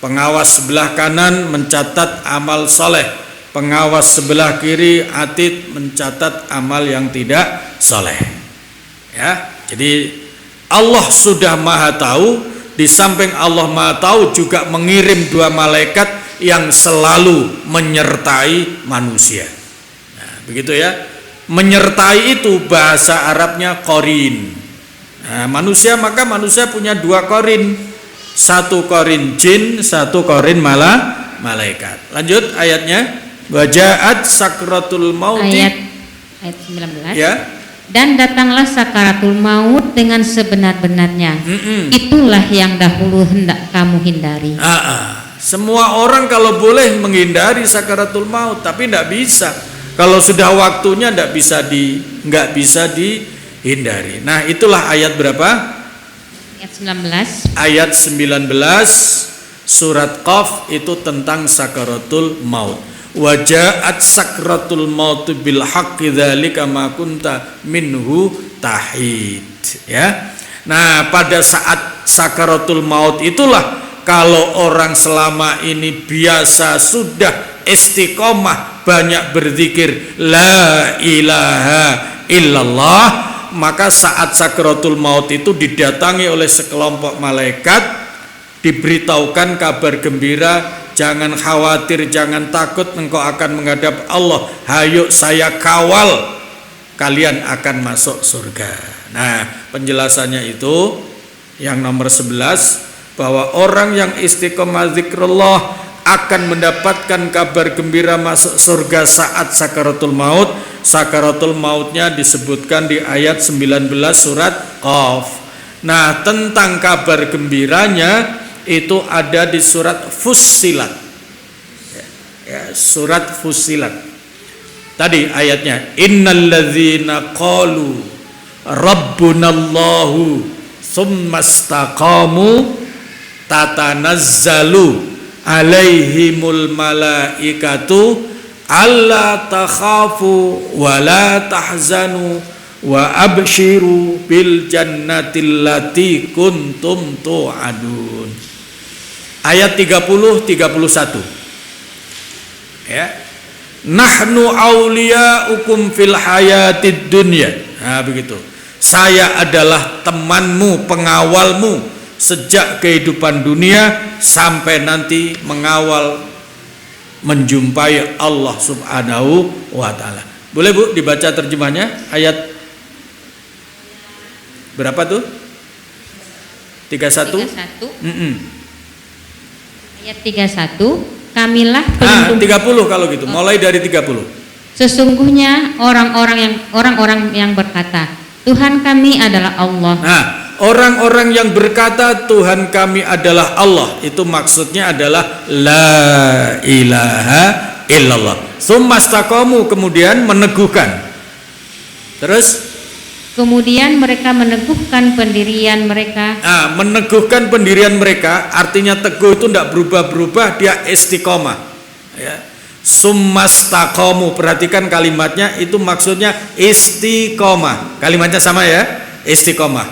Pengawas sebelah kanan mencatat amal soleh, pengawas sebelah kiri atid mencatat amal yang tidak soleh. Ya, jadi Allah sudah maha tahu. Di samping Allah maha tahu juga mengirim dua malaikat yang selalu menyertai manusia. Nah, begitu ya. Menyertai itu bahasa Arabnya qarin. Nah, manusia punya dua qarin. Satu qarin jin, satu qarin malaikat. Lanjut ayatnya. Wajaat sakratul mauti. Ayat 19. Ya. Dan datanglah sakaratul maut dengan sebenar-benarnya. Itulah yang dahulu hendak kamu hindari. Semua orang kalau boleh menghindari sakaratul maut, tapi tidak bisa. Kalau sudah waktunya nggak bisa dihindari. Nah, itulah ayat berapa? Ayat 19. Ayat 19 surat Qaf itu tentang sakaratul maut. Wajaat sakratul maut bil haqqi dzalika ma kunta minhu tahid. Ya. Nah, pada saat sakaratul maut itulah kalau orang selama ini biasa sudah istiqomah banyak berzikir la ilaha illallah, maka saat sakaratul maut itu didatangi oleh sekelompok malaikat, diberitahukan kabar gembira, jangan khawatir, jangan takut, engkau akan menghadap Allah, hayo saya kawal, kalian akan masuk surga. Nah, penjelasannya itu yang nomor 11, bahwa orang yang istiqomah zikrullah akan mendapatkan kabar gembira masuk surga saat sakaratul maut. Sakaratul mautnya disebutkan di ayat 19 surat Qaf. Nah, tentang kabar gembiranya itu ada di surat Fussilat. Ya, surat Fussilat. Tadi ayatnya innalladzina qalu rabbunallahu tsumastaqamu tatanazzalu alaihimul malaikatu alla takhafu wa la tahzanu wa abshiru bil jannatil lati kuntum tu'adun. Ayat 30 31. Ya. Nahnu auliyaukum fil hayatid dunya. Nah, begitu. Saya adalah temanmu, pengawalmu sejak kehidupan dunia sampai nanti mengawal menjumpai Allah Subhanahu wa taala. Boleh Bu dibaca terjemahnya ayat berapa tuh? 31. Ayat 31, kamilah 30 kalau gitu. Mulai dari 30. Sesungguhnya orang-orang yang berkata, Tuhan kami adalah Allah. Nah, orang-orang yang berkata Tuhan kami adalah Allah, itu maksudnya adalah la ilaha illallah. Tsumastaqamu, kemudian meneguhkan. Terus kemudian mereka meneguhkan pendirian mereka. Meneguhkan pendirian mereka artinya teguh itu tidak berubah-berubah, dia istiqomah. Ya. Tsumastaqamu, perhatikan kalimatnya, itu maksudnya istiqomah. Kalimatnya sama ya, istiqomah.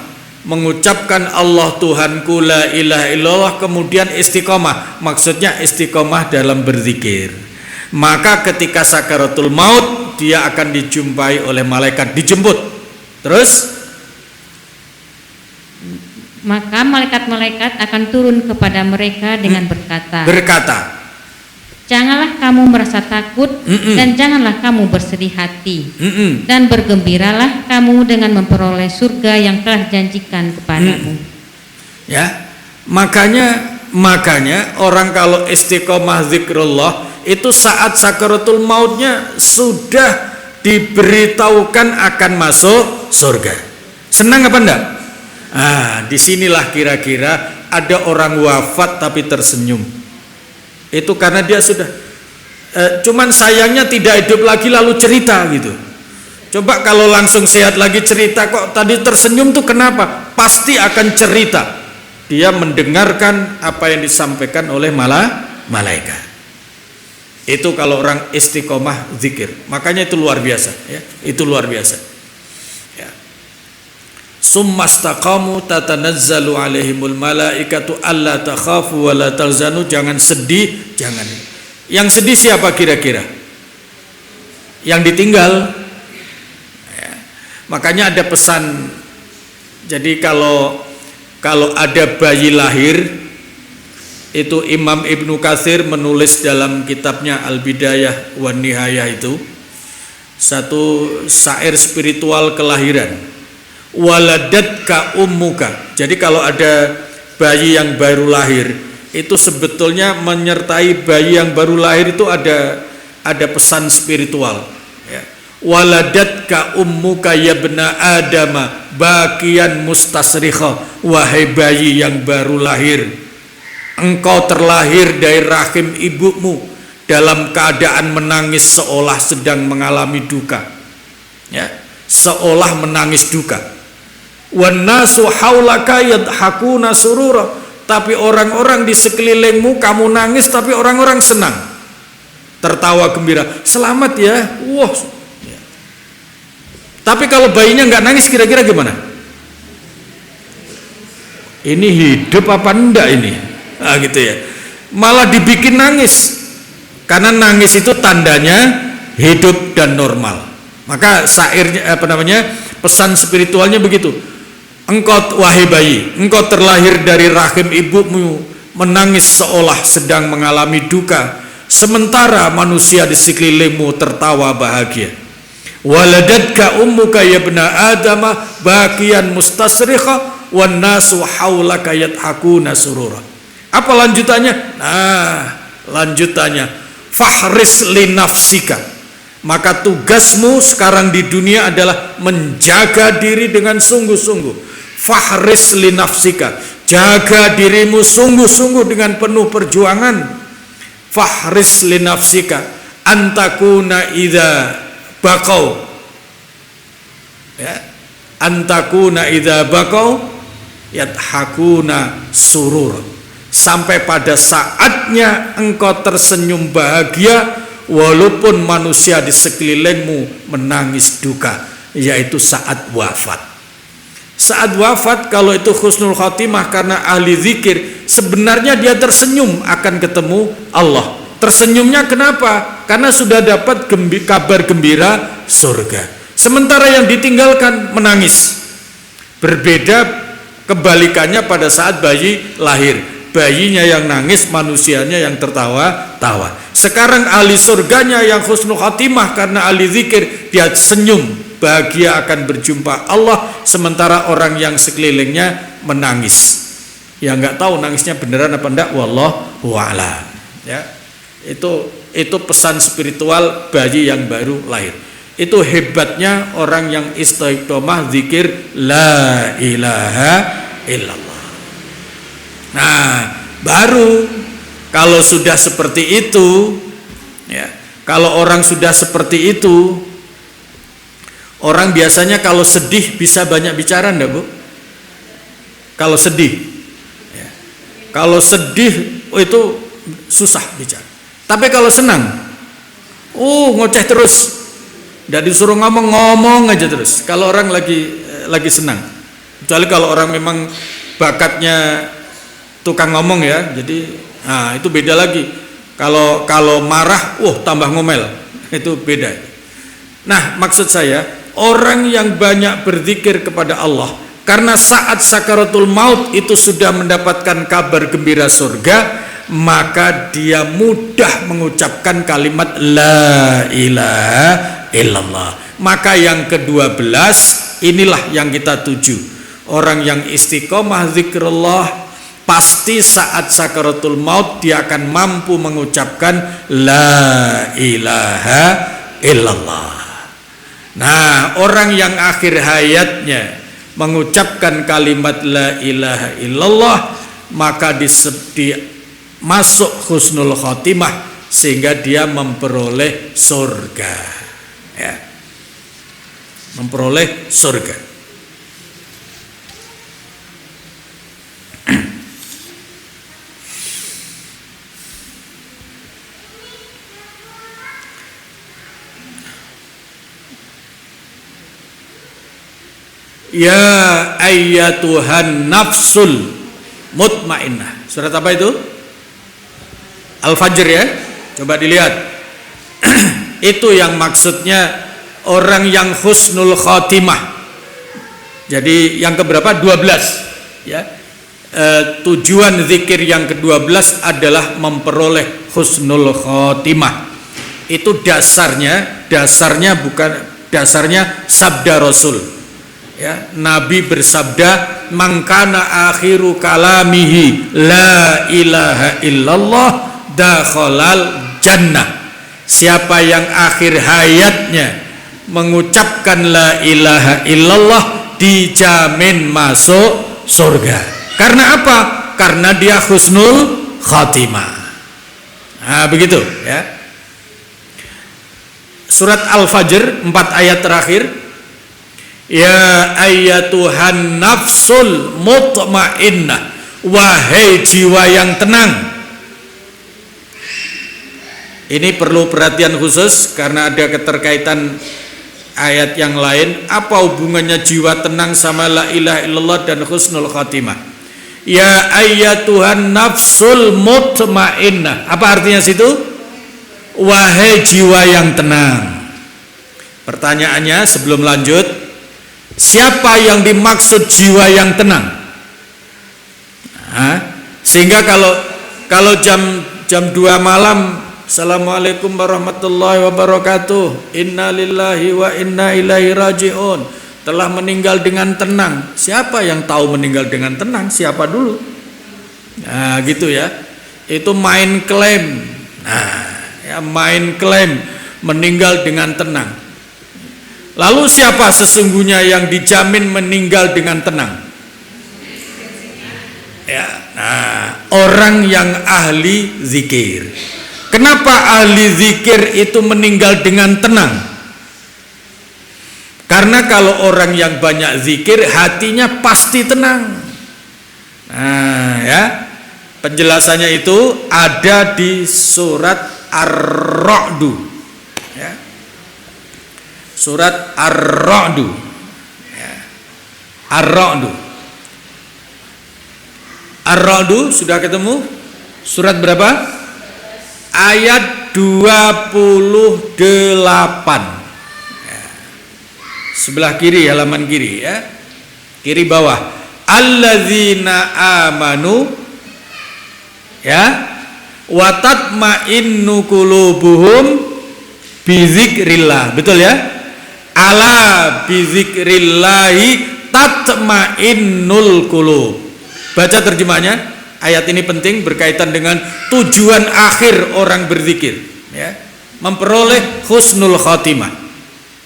Mengucapkan Allah Tuhanku la ilaha illallah, kemudian istiqomah, maksudnya istiqomah dalam berzikir. Maka ketika sakaratul maut dia akan dijumpai oleh malaikat, dijemput. Terus maka malaikat-malaikat akan turun kepada mereka dengan berkata, janganlah kamu merasa takut dan janganlah kamu bersedih hati dan bergembiralah kamu dengan memperoleh surga yang telah janjikan kepadamu. Ya, makanya orang kalau istiqomah zikrullah itu saat sakaratul mautnya sudah diberitahukan akan masuk surga. Senang apa enggak? Disinilah kira-kira ada orang wafat tapi tersenyum. Itu karena dia sudah cuman sayangnya tidak hidup lagi lalu cerita gitu. Coba kalau langsung sehat lagi cerita, kok tadi tersenyum tuh kenapa? Pasti akan cerita. Dia mendengarkan apa yang disampaikan oleh malaikat. Itu kalau orang istiqomah zikir. Makanya itu luar biasa ya. Itu luar biasa. summastaqamu tatanazzalu alaihimul malaikatu alla takhafu wa la tahzanu. Jangan sedih, jangan. Yang sedih siapa kira-kira? Yang ditinggal. Ya. Makanya ada pesan. Jadi kalau ada bayi lahir, itu Imam Ibnu Katsir menulis dalam kitabnya Al-Bidayah wan Nihayah itu satu syair spiritual kelahiran. Waladatka ummuka. Jadi kalau ada bayi yang baru lahir, itu sebetulnya menyertai bayi yang baru lahir itu ada pesan spiritual. Ya. Waladatka ummuka yabna adama bakian mustasrikha. Wahai bayi yang baru lahir, engkau terlahir dari rahim ibumu dalam keadaan menangis seolah sedang mengalami duka. Ya, seolah menangis duka. Wan nasu haulaka yadhakuna surura. Tapi orang-orang di sekelilingmu kamu nangis tapi orang-orang senang, tertawa gembira. Selamat ya. Wah. Ya. Tapi kalau bayinya nggak nangis kira-kira gimana? Ini hidup apa enggak ini? Nah, gitu ya. Malah dibikin nangis. Karena nangis itu tandanya hidup dan normal. Maka syairnya pesan spiritualnya begitu. Engkau wahai bayi, engkau terlahir dari rahim ibumu menangis seolah sedang mengalami duka, sementara manusia di sekelilingmu tertawa bahagia. Waladatka ummuka yabna adama bakian mustasrikha wan nasu haulaka yadhakuna surura. Apa lanjutannya? Nah, lanjutannya fahris li nafsika. Maka tugasmu sekarang di dunia adalah menjaga diri dengan sungguh-sungguh. Fahris li nafsika, jaga dirimu sungguh-sungguh dengan penuh perjuangan. Fahris li nafsika antakuna idza baqau, ya, antakuna idza baqau yadhakuna surur. Sampai pada saatnya engkau tersenyum bahagia walaupun manusia di sekelilingmu menangis duka, yaitu saat wafat. Saat wafat, kalau itu husnul khotimah karena ahli zikir, sebenarnya dia tersenyum akan ketemu Allah. Tersenyumnya kenapa? Karena sudah dapat kabar gembira surga. Sementara yang ditinggalkan menangis. Berbeda kebalikannya pada saat bayi lahir. Bayinya yang nangis, manusianya yang tertawa-tawa. Sekarang ahli surganya yang husnul khotimah karena ahli zikir, dia senyum bahagia akan berjumpa Allah, sementara orang yang sekelilingnya menangis. Ya nggak tahu nangisnya beneran apa enggak, wallahu a'lam. Ya, itu pesan spiritual bayi yang baru lahir. Itu hebatnya orang yang istiqomah zikir la ilaha illallah. Nah, baru kalau sudah seperti itu, ya, kalau orang sudah seperti itu, orang biasanya kalau sedih bisa banyak bicara enggak, Bu? Kalau sedih, ya. Kalau sedih itu susah bicara. Tapi kalau senang, ngoceh terus, tidak disuruh ngomong aja terus. Kalau orang lagi senang, kecuali kalau orang memang bakatnya tukang ngomong ya, jadi itu beda lagi. Kalau marah, tambah ngomel, itu beda. Nah, maksud saya, orang yang banyak berzikir kepada Allah karena saat sakaratul maut itu sudah mendapatkan kabar gembira surga, maka dia mudah mengucapkan kalimat la ilaha illallah. Maka yang ke-12 inilah yang kita tuju. Orang yang istiqomah zikrullah pasti saat sakaratul maut dia akan mampu mengucapkan la ilaha illallah. Nah, orang yang akhir hayatnya mengucapkan kalimat la ilaha illallah, maka masuk husnul khotimah sehingga dia memperoleh surga. Ya. Memperoleh surga. Ya ayyatuhan nafsul mutmainnah. Surat apa itu? Al-Fajr ya. Coba dilihat. Itu yang maksudnya orang yang husnul khotimah. Jadi yang keberapa? 12 ya. Tujuan zikir yang ke-12 adalah memperoleh husnul khotimah. Itu dasarnya sabda Rasul ya. Nabi bersabda, "Mangkana akhiru kalamihi la ilaha illallah dakhalal jannah." Siapa yang akhir hayatnya mengucapkan la ilaha illallah dijamin masuk surga. Karena apa? Karena dia husnul khatimah. Nah, begitu ya. Surat Al-Fajr 4 ayat terakhir. Ya ayyatuhan nafsul mutmainnah, wahai jiwa yang tenang. Ini perlu perhatian khusus karena ada keterkaitan ayat yang lain. Apa hubungannya jiwa tenang sama la ilaha illallah dan husnul khatimah? Ya ayyatuhan nafsul mutmainnah. Apa artinya situ? Wahai jiwa yang tenang. Pertanyaannya sebelum lanjut, siapa yang dimaksud jiwa yang tenang? Sehingga kalau jam 2 malam, Assalamualaikum warahmatullahi wabarakatuh, Inna lillahi wa inna ilaihi raji'un, telah meninggal dengan tenang. Siapa yang tahu meninggal dengan tenang? Siapa dulu? Nah gitu ya. Itu main klaim. Main klaim meninggal dengan tenang. Lalu siapa sesungguhnya yang dijamin meninggal dengan tenang? Ya, orang yang ahli zikir. Kenapa ahli zikir itu meninggal dengan tenang? Karena kalau orang yang banyak zikir, hatinya pasti tenang. Ya, penjelasannya itu ada di surat Ar-Ra'du ya. Surat Ar-Ra'du ya. Ar-Ra'du sudah ketemu? Surat berapa? Ayat 28 ya. Sebelah kiri, halaman kiri ya. Kiri bawah. Alladzina amanu ya, wa tatma'innu qulubuhum bizikrillah. Betul ya? Ala bizikrillahi tatma'innul qulub. Baca terjemahnya. Ayat ini penting berkaitan dengan tujuan akhir orang berzikir ya. Memperoleh husnul khatimah.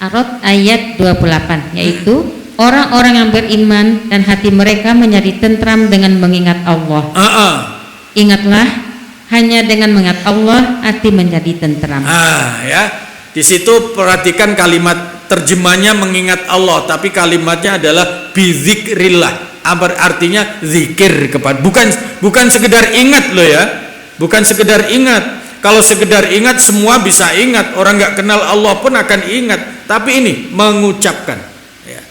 Ar-Ra'd ayat 28 yaitu orang-orang yang beriman dan hati mereka menjadi tentram dengan mengingat Allah. Ingatlah, hanya dengan mengingat Allah hati menjadi tentram. Ya. Di situ perhatikan kalimat terjemahnya mengingat Allah, tapi kalimatnya adalah bizikrillah. Artinya zikir kepada, bukan sekedar ingat loh ya. Bukan sekedar ingat. Kalau sekedar ingat semua bisa ingat. Orang nggak kenal Allah pun akan ingat. Tapi ini mengucapkan. Ya.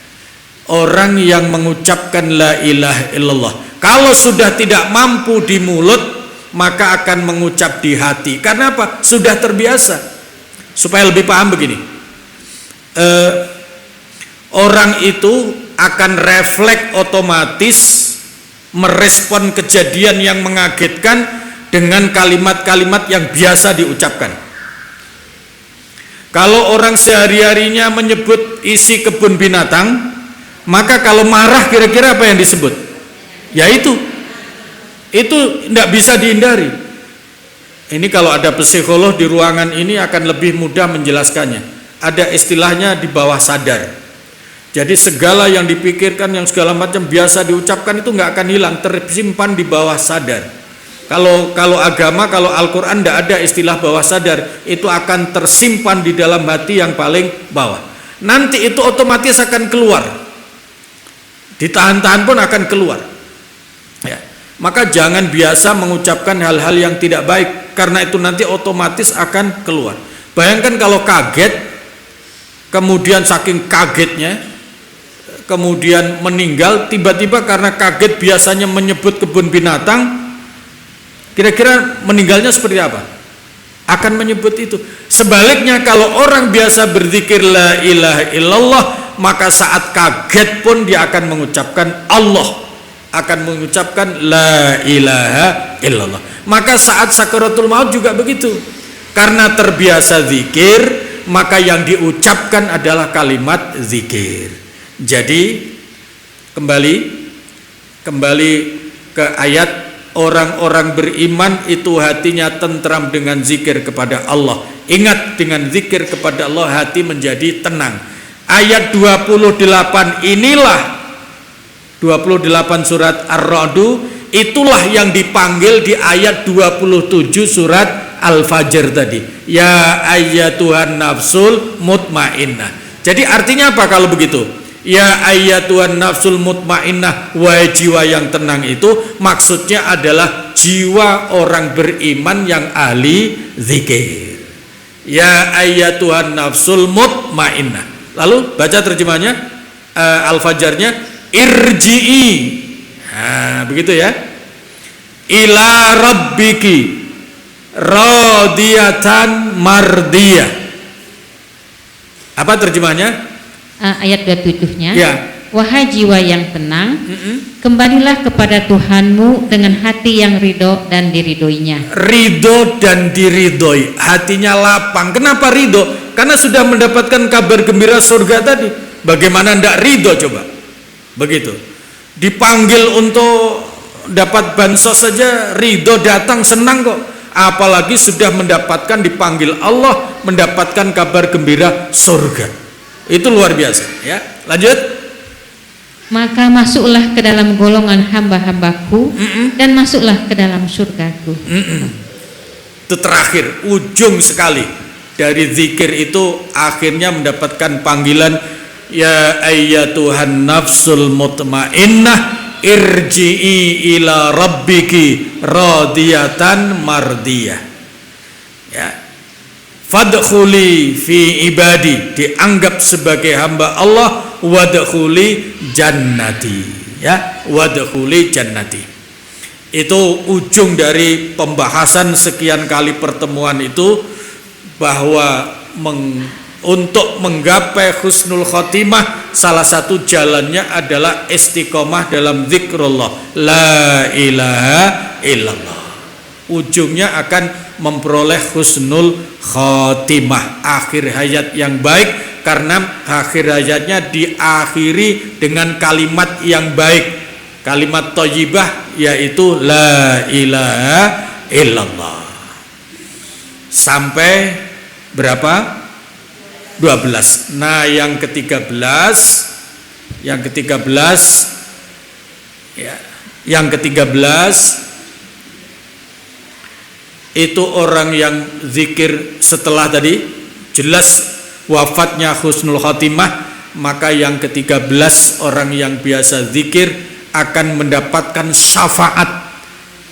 Orang yang mengucapkan la ilaha illallah, kalau sudah tidak mampu di mulut, maka akan mengucap di hati. Karena apa? Sudah terbiasa. Supaya lebih paham begini, orang itu akan refleks otomatis merespon kejadian yang mengagetkan dengan kalimat-kalimat yang biasa diucapkan. Kalau orang sehari-harinya menyebut isi kebun binatang, maka kalau marah kira-kira apa yang disebut? Ya itu tidak bisa dihindari. Ini kalau ada psikolog di ruangan ini akan lebih mudah menjelaskannya. Ada istilahnya di bawah sadar. Jadi segala yang dipikirkan, yang segala macam biasa diucapkan itu nggak akan hilang, tersimpan di bawah sadar. Kalau agama, kalau Al-Quran tidak ada istilah bawah sadar, itu akan tersimpan di dalam hati yang paling bawah. Nanti itu otomatis akan keluar, ditahan-tahan pun akan keluar. Ya. Maka jangan biasa mengucapkan hal-hal yang tidak baik, karena itu nanti otomatis akan keluar. Bayangkan kalau kaget, kemudian saking kagetnya, kemudian meninggal tiba-tiba karena kaget biasanya menyebut kebun binatang, kira-kira meninggalnya seperti apa? Akan menyebut itu. Sebaliknya kalau orang biasa berzikir la ilaha illallah, maka saat kaget pun dia akan mengucapkan Allah, akan mengucapkan la ilaha illallah. Maka saat sakaratul maut juga begitu. Karena terbiasa zikir, maka yang diucapkan adalah kalimat zikir. Jadi kembali ke ayat, orang-orang beriman itu hatinya tentram dengan zikir kepada Allah. Ingat, dengan zikir kepada Allah hati menjadi tenang. Ayat 28 inilah 28 surat Ar-Ra'd, itulah yang dipanggil di ayat 27 surat Al-Fajr tadi. Ya ayyatuhan nafsul mutmainnah. Jadi artinya apa kalau begitu? Ya ayyatuhan nafsul mutmainnah, wahai jiwa yang tenang, itu maksudnya adalah jiwa orang beriman yang ahli zikir. Ya ayyatuhan nafsul mutmainnah. Lalu baca terjemahnya, Al-Fajrnya, irji'i. Nah, begitu ya. Ila rabbiki radiyatan mardiyah. Apa terjemahnya? Ayat 27-nya. Ya. Wahai jiwa yang tenang, kembalilah kepada Tuhanmu dengan hati yang ridho dan diridhoinya. Ridho dan diridhoi, hatinya lapang. Kenapa ridho? Karena sudah mendapatkan kabar gembira surga tadi. Bagaimana ndak ridho coba? Begitu. Dipanggil untuk dapat bansos saja ridho, datang, senang kok. Apalagi sudah mendapatkan, dipanggil Allah, mendapatkan kabar gembira surga. Itu luar biasa ya. Lanjut. Maka masuklah ke dalam golongan hamba-hambaku dan masuklah ke dalam surgaku. Itu terakhir, ujung sekali dari zikir itu, akhirnya mendapatkan panggilan ya ayyatuhan nafsul mutmainnah irji'i ila rabbiki radiyatan mardiyah. Ya. Fadkhuli fi ibadi, dianggap sebagai hamba Allah, wadkhuli jannati. Ya, wadkhuli jannati. Itu ujung dari pembahasan sekian kali pertemuan itu, bahwa untuk menggapai husnul khotimah salah satu jalannya adalah istiqomah dalam zikrullah la ilaha illallah. Ujungnya akan memperoleh husnul khotimah, akhir hayat yang baik, karena akhir hayatnya diakhiri dengan kalimat yang baik, kalimat thayyibah, yaitu la ilaha illallah. Sampai berapa? 12. Nah, yang ke-13 ya, yang ke-13 itu orang yang zikir setelah tadi jelas wafatnya husnul khotimah, maka yang ke-13 orang yang biasa zikir akan mendapatkan syafaat,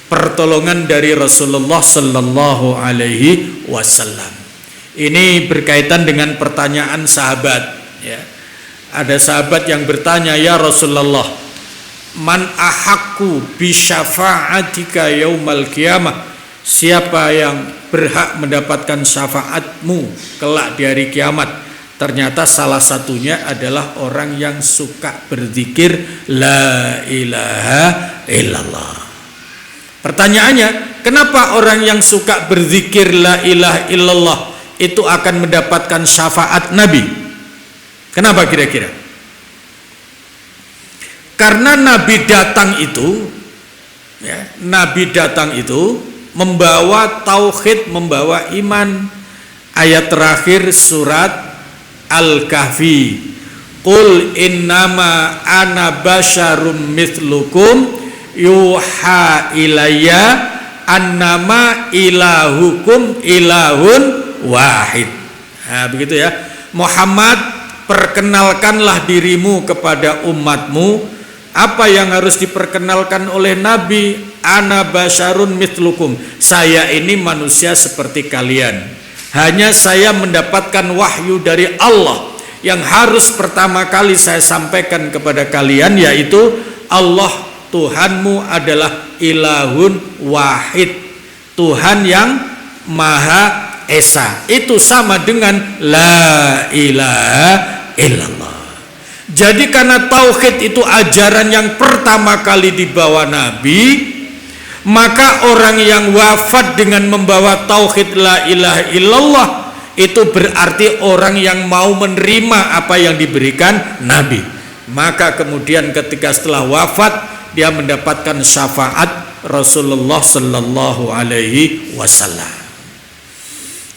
pertolongan dari Rasulullah sallallahu alaihi wasallam. Ini berkaitan dengan pertanyaan sahabat ya. Ada sahabat yang bertanya, ya Rasulullah, man ahakku bi syafa'atika yaumal qiyamah, siapa yang berhak mendapatkan syafaatmu kelak di hari kiamat? Ternyata salah satunya adalah orang yang suka berzikir la ilaha illallah. Pertanyaannya, kenapa orang yang suka berzikir la ilaha illallah itu akan mendapatkan syafaat Nabi? Kenapa kira-kira? Karena Nabi datang itu ya, Nabi datang itu membawa tauhid, membawa iman. Ayat terakhir surat Al-Kahfi, qul innama ana basyarum mithlukum yuha ilayya annama ilahukum ilahun wahid. Nah, begitu ya. Muhammad, perkenalkanlah dirimu kepada umatmu. Apa yang harus diperkenalkan oleh Nabi? Ana basyarun mithlukum, saya ini manusia seperti kalian. Hanya saya mendapatkan wahyu dari Allah yang harus pertama kali saya sampaikan kepada kalian, yaitu Allah Tuhanmu adalah ilahun wahid, Tuhan yang Maha Esa. Itu sama dengan la ilaha illallah. Jadi karena tauhid itu ajaran yang pertama kali dibawa Nabi, maka orang yang wafat dengan membawa tauhid la ilaha illallah itu berarti orang yang mau menerima apa yang diberikan Nabi. Maka kemudian ketika setelah wafat dia mendapatkan syafaat Rasulullah sallallahu alaihi wasallam.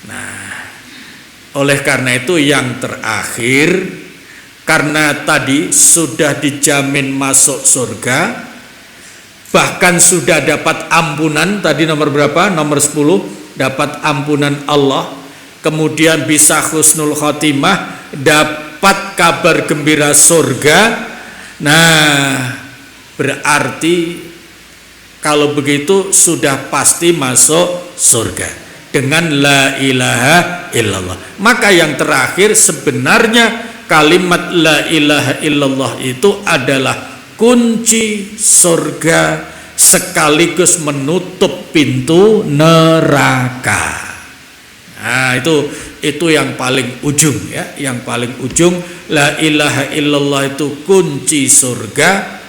Nah, oleh karena itu yang terakhir, karena tadi sudah dijamin masuk surga, bahkan sudah dapat ampunan, tadi nomor berapa? Nomor 10, dapat ampunan Allah, kemudian bisa husnul khotimah, dapat kabar gembira surga. Nah, berarti kalau begitu sudah pasti masuk surga dengan la ilaha illallah. Maka yang terakhir sebenarnya kalimat la ilaha illallah itu adalah kunci surga sekaligus menutup pintu neraka. Nah, itu yang paling ujung ya, yang paling ujung la ilaha illallah itu kunci surga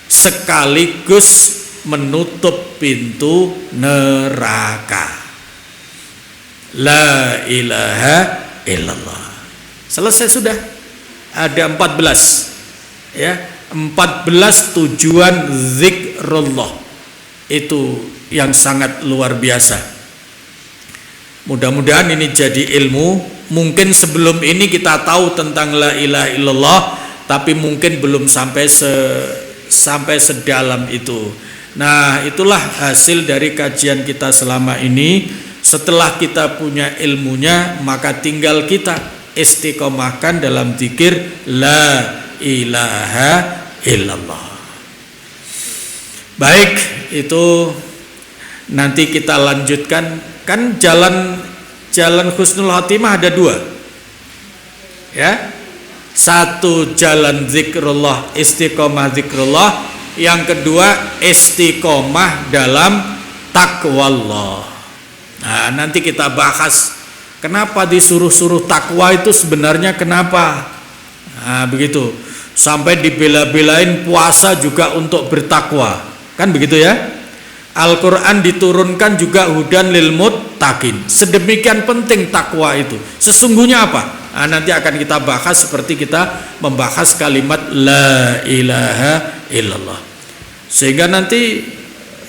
sekaligus menutup pintu neraka. La ilaha illallah. Selesai sudah. Ada 14 ya, 14 tujuan zikrullah. Itu yang sangat luar biasa. Mudah-mudahan ini jadi ilmu. Mungkin sebelum ini kita tahu tentang la ilaha illallah, tapi mungkin belum sampai sedalam itu. Nah, itulah hasil dari kajian kita selama ini. Setelah kita punya ilmunya, maka tinggal kita istiqomahkan dalam zikir la ilaha illallah. Baik, itu nanti kita lanjutkan. Kan jalan husnul khotimah ada 2 ya. Satu jalan zikrullah, istiqomah zikrullah. Yang kedua istiqomah dalam takwallah. Nah, nanti kita bahas kenapa disuruh-suruh takwa itu sebenarnya kenapa? Nah, begitu. Sampai dibela-belain puasa juga untuk bertakwa. Kan begitu ya? Al-Quran diturunkan juga hudan lil muttaqin. Sedemikian penting takwa itu. Sesungguhnya apa? Nah, nanti akan kita bahas seperti kita membahas kalimat la ilaha illallah. Sehingga nanti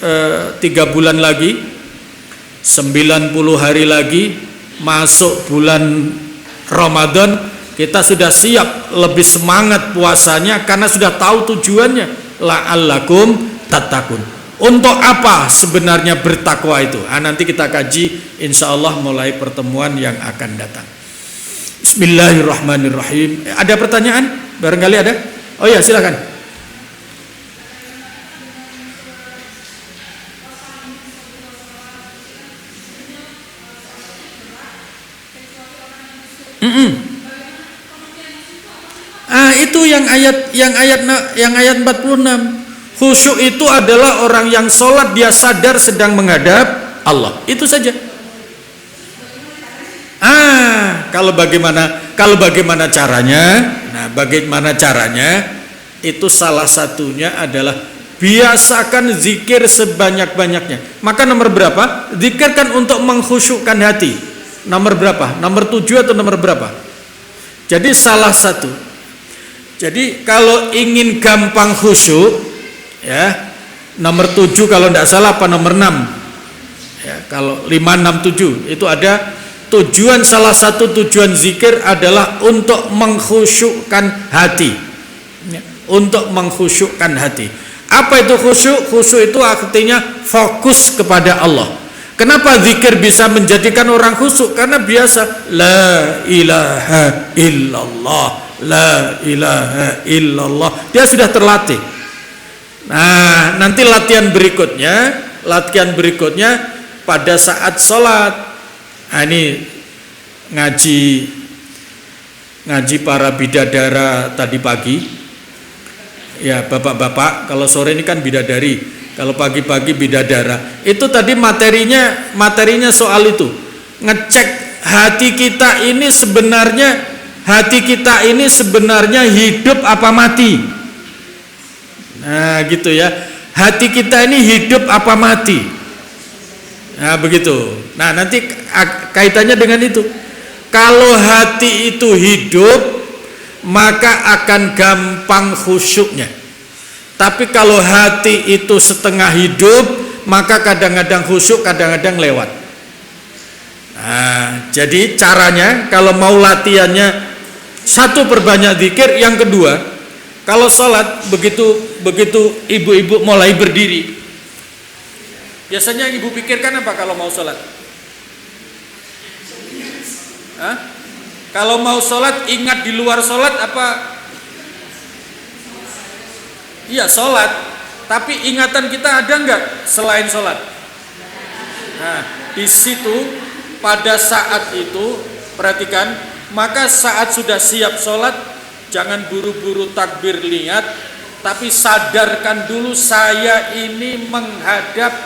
3 bulan lagi, 90 hari lagi masuk bulan Ramadan, kita sudah siap, lebih semangat puasanya karena sudah tahu tujuannya, la'allakum tattaqun. Untuk apa sebenarnya bertakwa itu? Nanti kita kaji insyaallah mulai pertemuan yang akan datang. Bismillahirrahmanirrahim. Ada pertanyaan? Barangkali ada? Oh ya, silakan. Itu yang ayat 46. Khusyuk itu adalah orang yang sholat dia sadar sedang menghadap Allah. Itu saja. Kalau bagaimana caranya? Nah, bagaimana caranya? Itu salah satunya adalah biasakan zikir sebanyak-banyaknya. Maka nomor berapa? Zikirkan untuk mengkhusyukkan hati. Nomor berapa? Nomor 7 atau nomor berapa? Jadi salah satu. Jadi kalau ingin gampang khusyuk, ya, nomor 7 kalau tidak salah, apa nomor 6 ya, kalau 5, 6, 7 itu ada tujuan. Salah satu tujuan zikir adalah untuk mengkhusyukkan hati ya, untuk mengkhusyukkan hati. Apa itu khusyuk? Khusyuk itu artinya fokus kepada Allah. Kenapa zikir bisa menjadikan orang khusyuk? Karena biasa la ilaha illallah, la ilaha illallah, dia sudah terlatih. Nah, nanti latihan berikutnya pada saat sholat. Nah, ini ngaji ngaji para bidadara tadi pagi. Ya, bapak-bapak, kalau sore ini kan bidadari, kalau pagi-pagi bidadara. Itu tadi materinya soal itu. Ngecek hati kita ini sebenarnya hidup apa mati. Nah, gitu ya. Hati kita ini hidup apa mati. Nah, begitu. Nah, nanti kaitannya dengan itu. Kalau hati itu hidup, maka akan gampang khusyuknya. Tapi kalau hati itu setengah hidup, maka kadang-kadang khusyuk, kadang-kadang lewat. Nah, jadi caranya kalau mau latihannya, satu, perbanyak zikir. Yang kedua, kalau sholat, begitu ibu-ibu mulai berdiri, biasanya yang ibu pikirkan apa kalau mau sholat? Hah? Kalau mau sholat, ingat di luar sholat apa? Iya, sholat. Tapi ingatan kita ada enggak selain sholat? Nah, di situ pada saat itu perhatikan, maka saat sudah siap sholat, jangan buru-buru takbir niat, tapi sadarkan dulu saya ini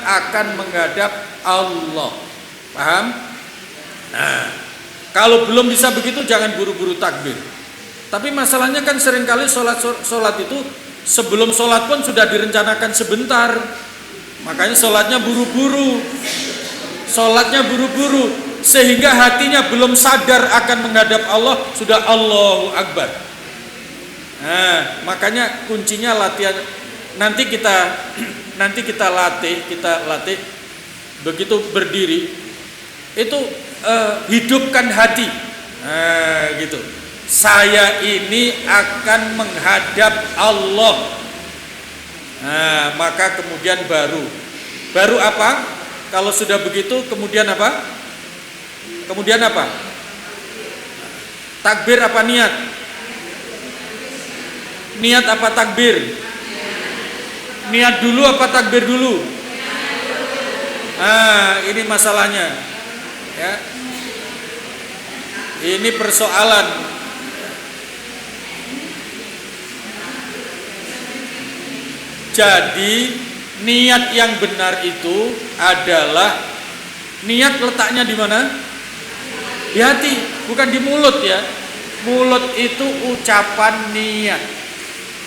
akan menghadap Allah. Paham? Nah, kalau belum bisa begitu jangan buru-buru takbir. Tapi masalahnya kan seringkali sholat itu sebelum sholat pun sudah direncanakan sebentar. Makanya sholatnya buru-buru. Sehingga hatinya belum sadar akan menghadap Allah, sudah Allahu Akbar. Nah, makanya kuncinya latihan. Nanti kita latih begitu berdiri itu hidupkan hati. Nah, gitu. Saya ini akan menghadap Allah. Nah, maka kemudian baru apa? Kalau sudah begitu kemudian apa? Takbir apa niat? Niat apa takbir? Niat dulu apa takbir dulu? Nah, ini masalahnya. Ya. Ini persoalan. Jadi niat yang benar itu adalah niat letaknya di mana? Di hati, bukan di mulut ya. Mulut itu ucapan niat.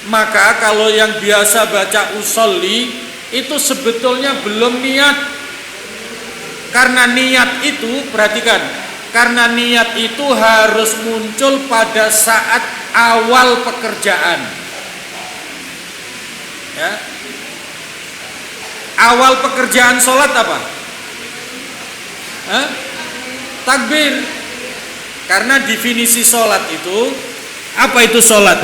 Maka kalau yang biasa baca usolli itu sebetulnya belum niat. Karena niat itu, perhatikan, karena niat itu harus muncul pada saat awal pekerjaan. Ya. Awal pekerjaan sholat apa? Takbir. Karena definisi sholat itu, apa itu sholat?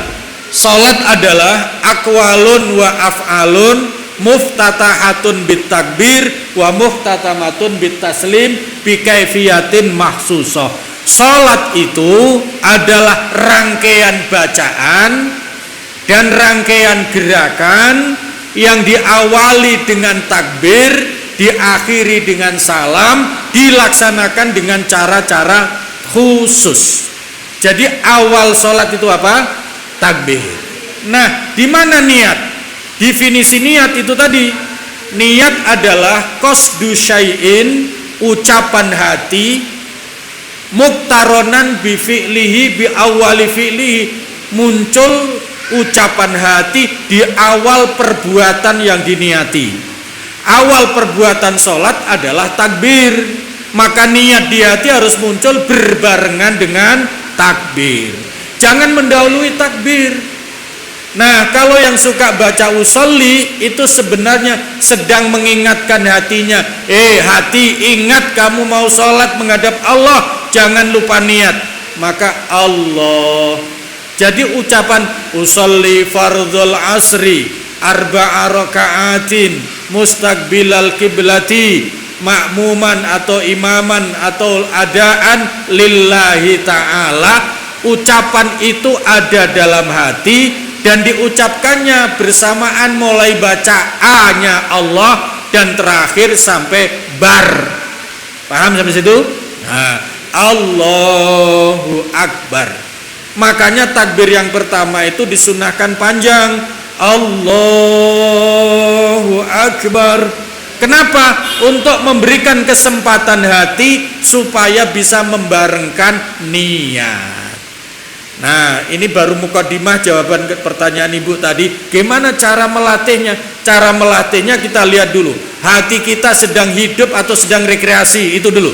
Sholat adalah aqwalun wa af'alun muftatahatun bit takbir wa muhtatamatun bit taslim bi kaifiyatin mahsusah. Sholat itu adalah rangkaian bacaan dan rangkaian gerakan yang diawali dengan takbir, diakhiri dengan salam, dilaksanakan dengan cara-cara khusus. Jadi awal sholat itu apa? Takbir. Nah, di mana niat? Definisi niat itu tadi, niat adalah qasdu syai'in, ucapan hati, muktaronan bi fi'lihi bi awali fi'lihi, muncul ucapan hati di awal perbuatan yang diniati. Awal perbuatan sholat adalah takbir, maka niat di hati harus muncul berbarengan dengan takbir. Jangan mendahului takbir. Nah, kalau yang suka baca usolli itu sebenarnya sedang mengingatkan hatinya, hati, ingat kamu mau sholat menghadap Allah, jangan lupa niat. Maka Allah. Jadi ucapan usolli fardhul asri arba'a raka'atin mustaqbilal kiblati makmuman atau imaman atau adaan lillahi ta'ala, ucapan itu ada dalam hati dan diucapkannya bersamaan mulai baca A-nya Allah dan terakhir sampai bar. Paham sampai situ? Nah, Allahu Akbar. Makanya takbir yang pertama itu disunahkan panjang, Allahu Akbar. Kenapa? Untuk memberikan kesempatan hati supaya bisa membarengkan niat. Nah, ini baru mukadimah jawaban ke pertanyaan Ibu tadi. Gimana cara melatihnya? Cara melatihnya kita lihat dulu. Hati kita sedang hidup atau sedang rekreasi, itu dulu.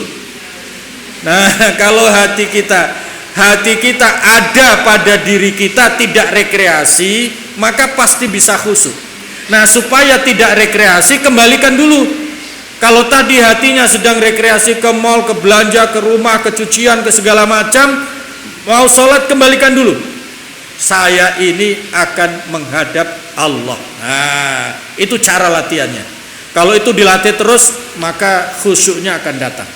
Nah, kalau hati kita ada pada diri kita, tidak rekreasi, maka pasti bisa khusyuk. Nah, supaya tidak rekreasi, kembalikan dulu. Kalau tadi hatinya sedang rekreasi ke mall, ke belanja, ke rumah, ke cucian, ke segala macam, mau sholat, kembalikan dulu. Saya ini akan menghadap Allah. Nah, itu cara latihannya. Kalau itu dilatih terus, maka khusyuknya akan datang.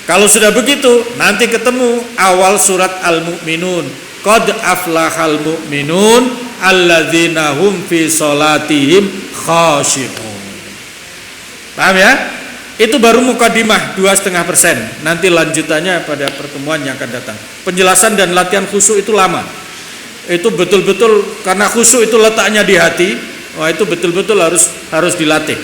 Kalau sudah begitu, nanti ketemu awal surat Al-Mu'minun. Qad aflahal mu'minun alladzina hum fi sholatihim khashi'un. Paham ya? Itu baru mukadimah 2,5%. Nanti lanjutannya pada pertemuan yang akan datang. Penjelasan dan latihan khusyuk itu lama. Itu betul-betul karena khusyuk itu letaknya di hati. Wah, itu betul-betul harus dilatih.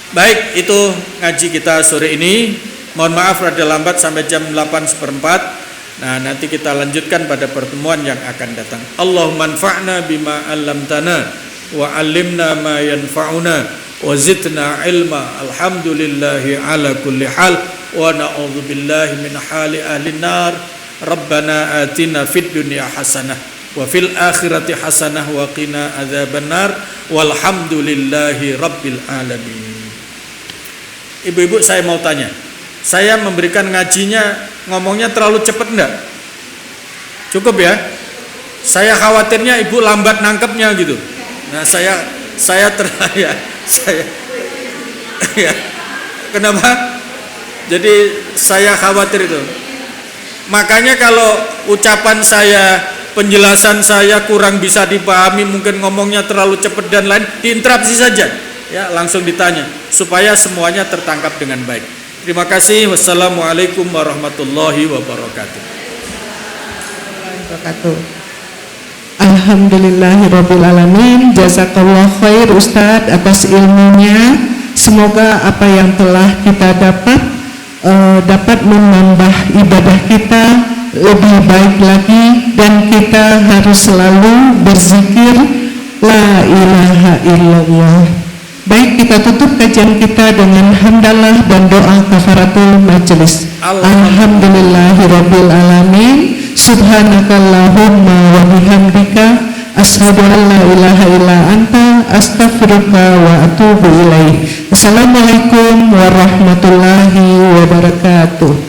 Baik, itu ngaji kita sore ini. Mohon maaf rada lambat sampai jam 8:15. Nah, nanti kita lanjutkan pada pertemuan yang akan datang. Allahumma anfa'na bima 'allamtana wa 'allimna ma yanfa'una wa zidna ilma. Alhamdulillahi ala kulli hal wa na'udzu billahi min hali ahli nar. Rabbana atina fid dunya hasanah wa fil akhirati hasanah wa qina adzabannar. Walhamdulillahi rabbil alamin. Ibu-ibu, saya mau tanya. Saya memberikan ngajinya ngomongnya terlalu cepat enggak? Cukup ya? Saya khawatirnya ibu lambat nangkepnya gitu. Nah, saya ya. Kenapa? Jadi saya khawatir itu. Makanya kalau ucapan saya, penjelasan saya kurang bisa dipahami, mungkin ngomongnya terlalu cepat dan lain, diinterupsi saja. Ya, langsung ditanya supaya semuanya tertangkap dengan baik. Terima kasih. Wassalamualaikum warahmatullahi wabarakatuh. Alhamdulillahirrabbilalamin. Jazakallah khair Ustadz atas ilmunya. Semoga apa yang telah kita dapat menambah ibadah kita lebih baik lagi, dan kita harus selalu berzikir la ilaha illallah. Baik, kita tutup kajian kita dengan hamdalah dan doa kafaratul majelis. Alhamdulillahirabbil alamin. Subhanakallahumma wa bihamdika asyhadu an la ilaha illa anta astaghfiruka wa atubu ilaik. Assalamualaikum warahmatullahi wabarakatuh.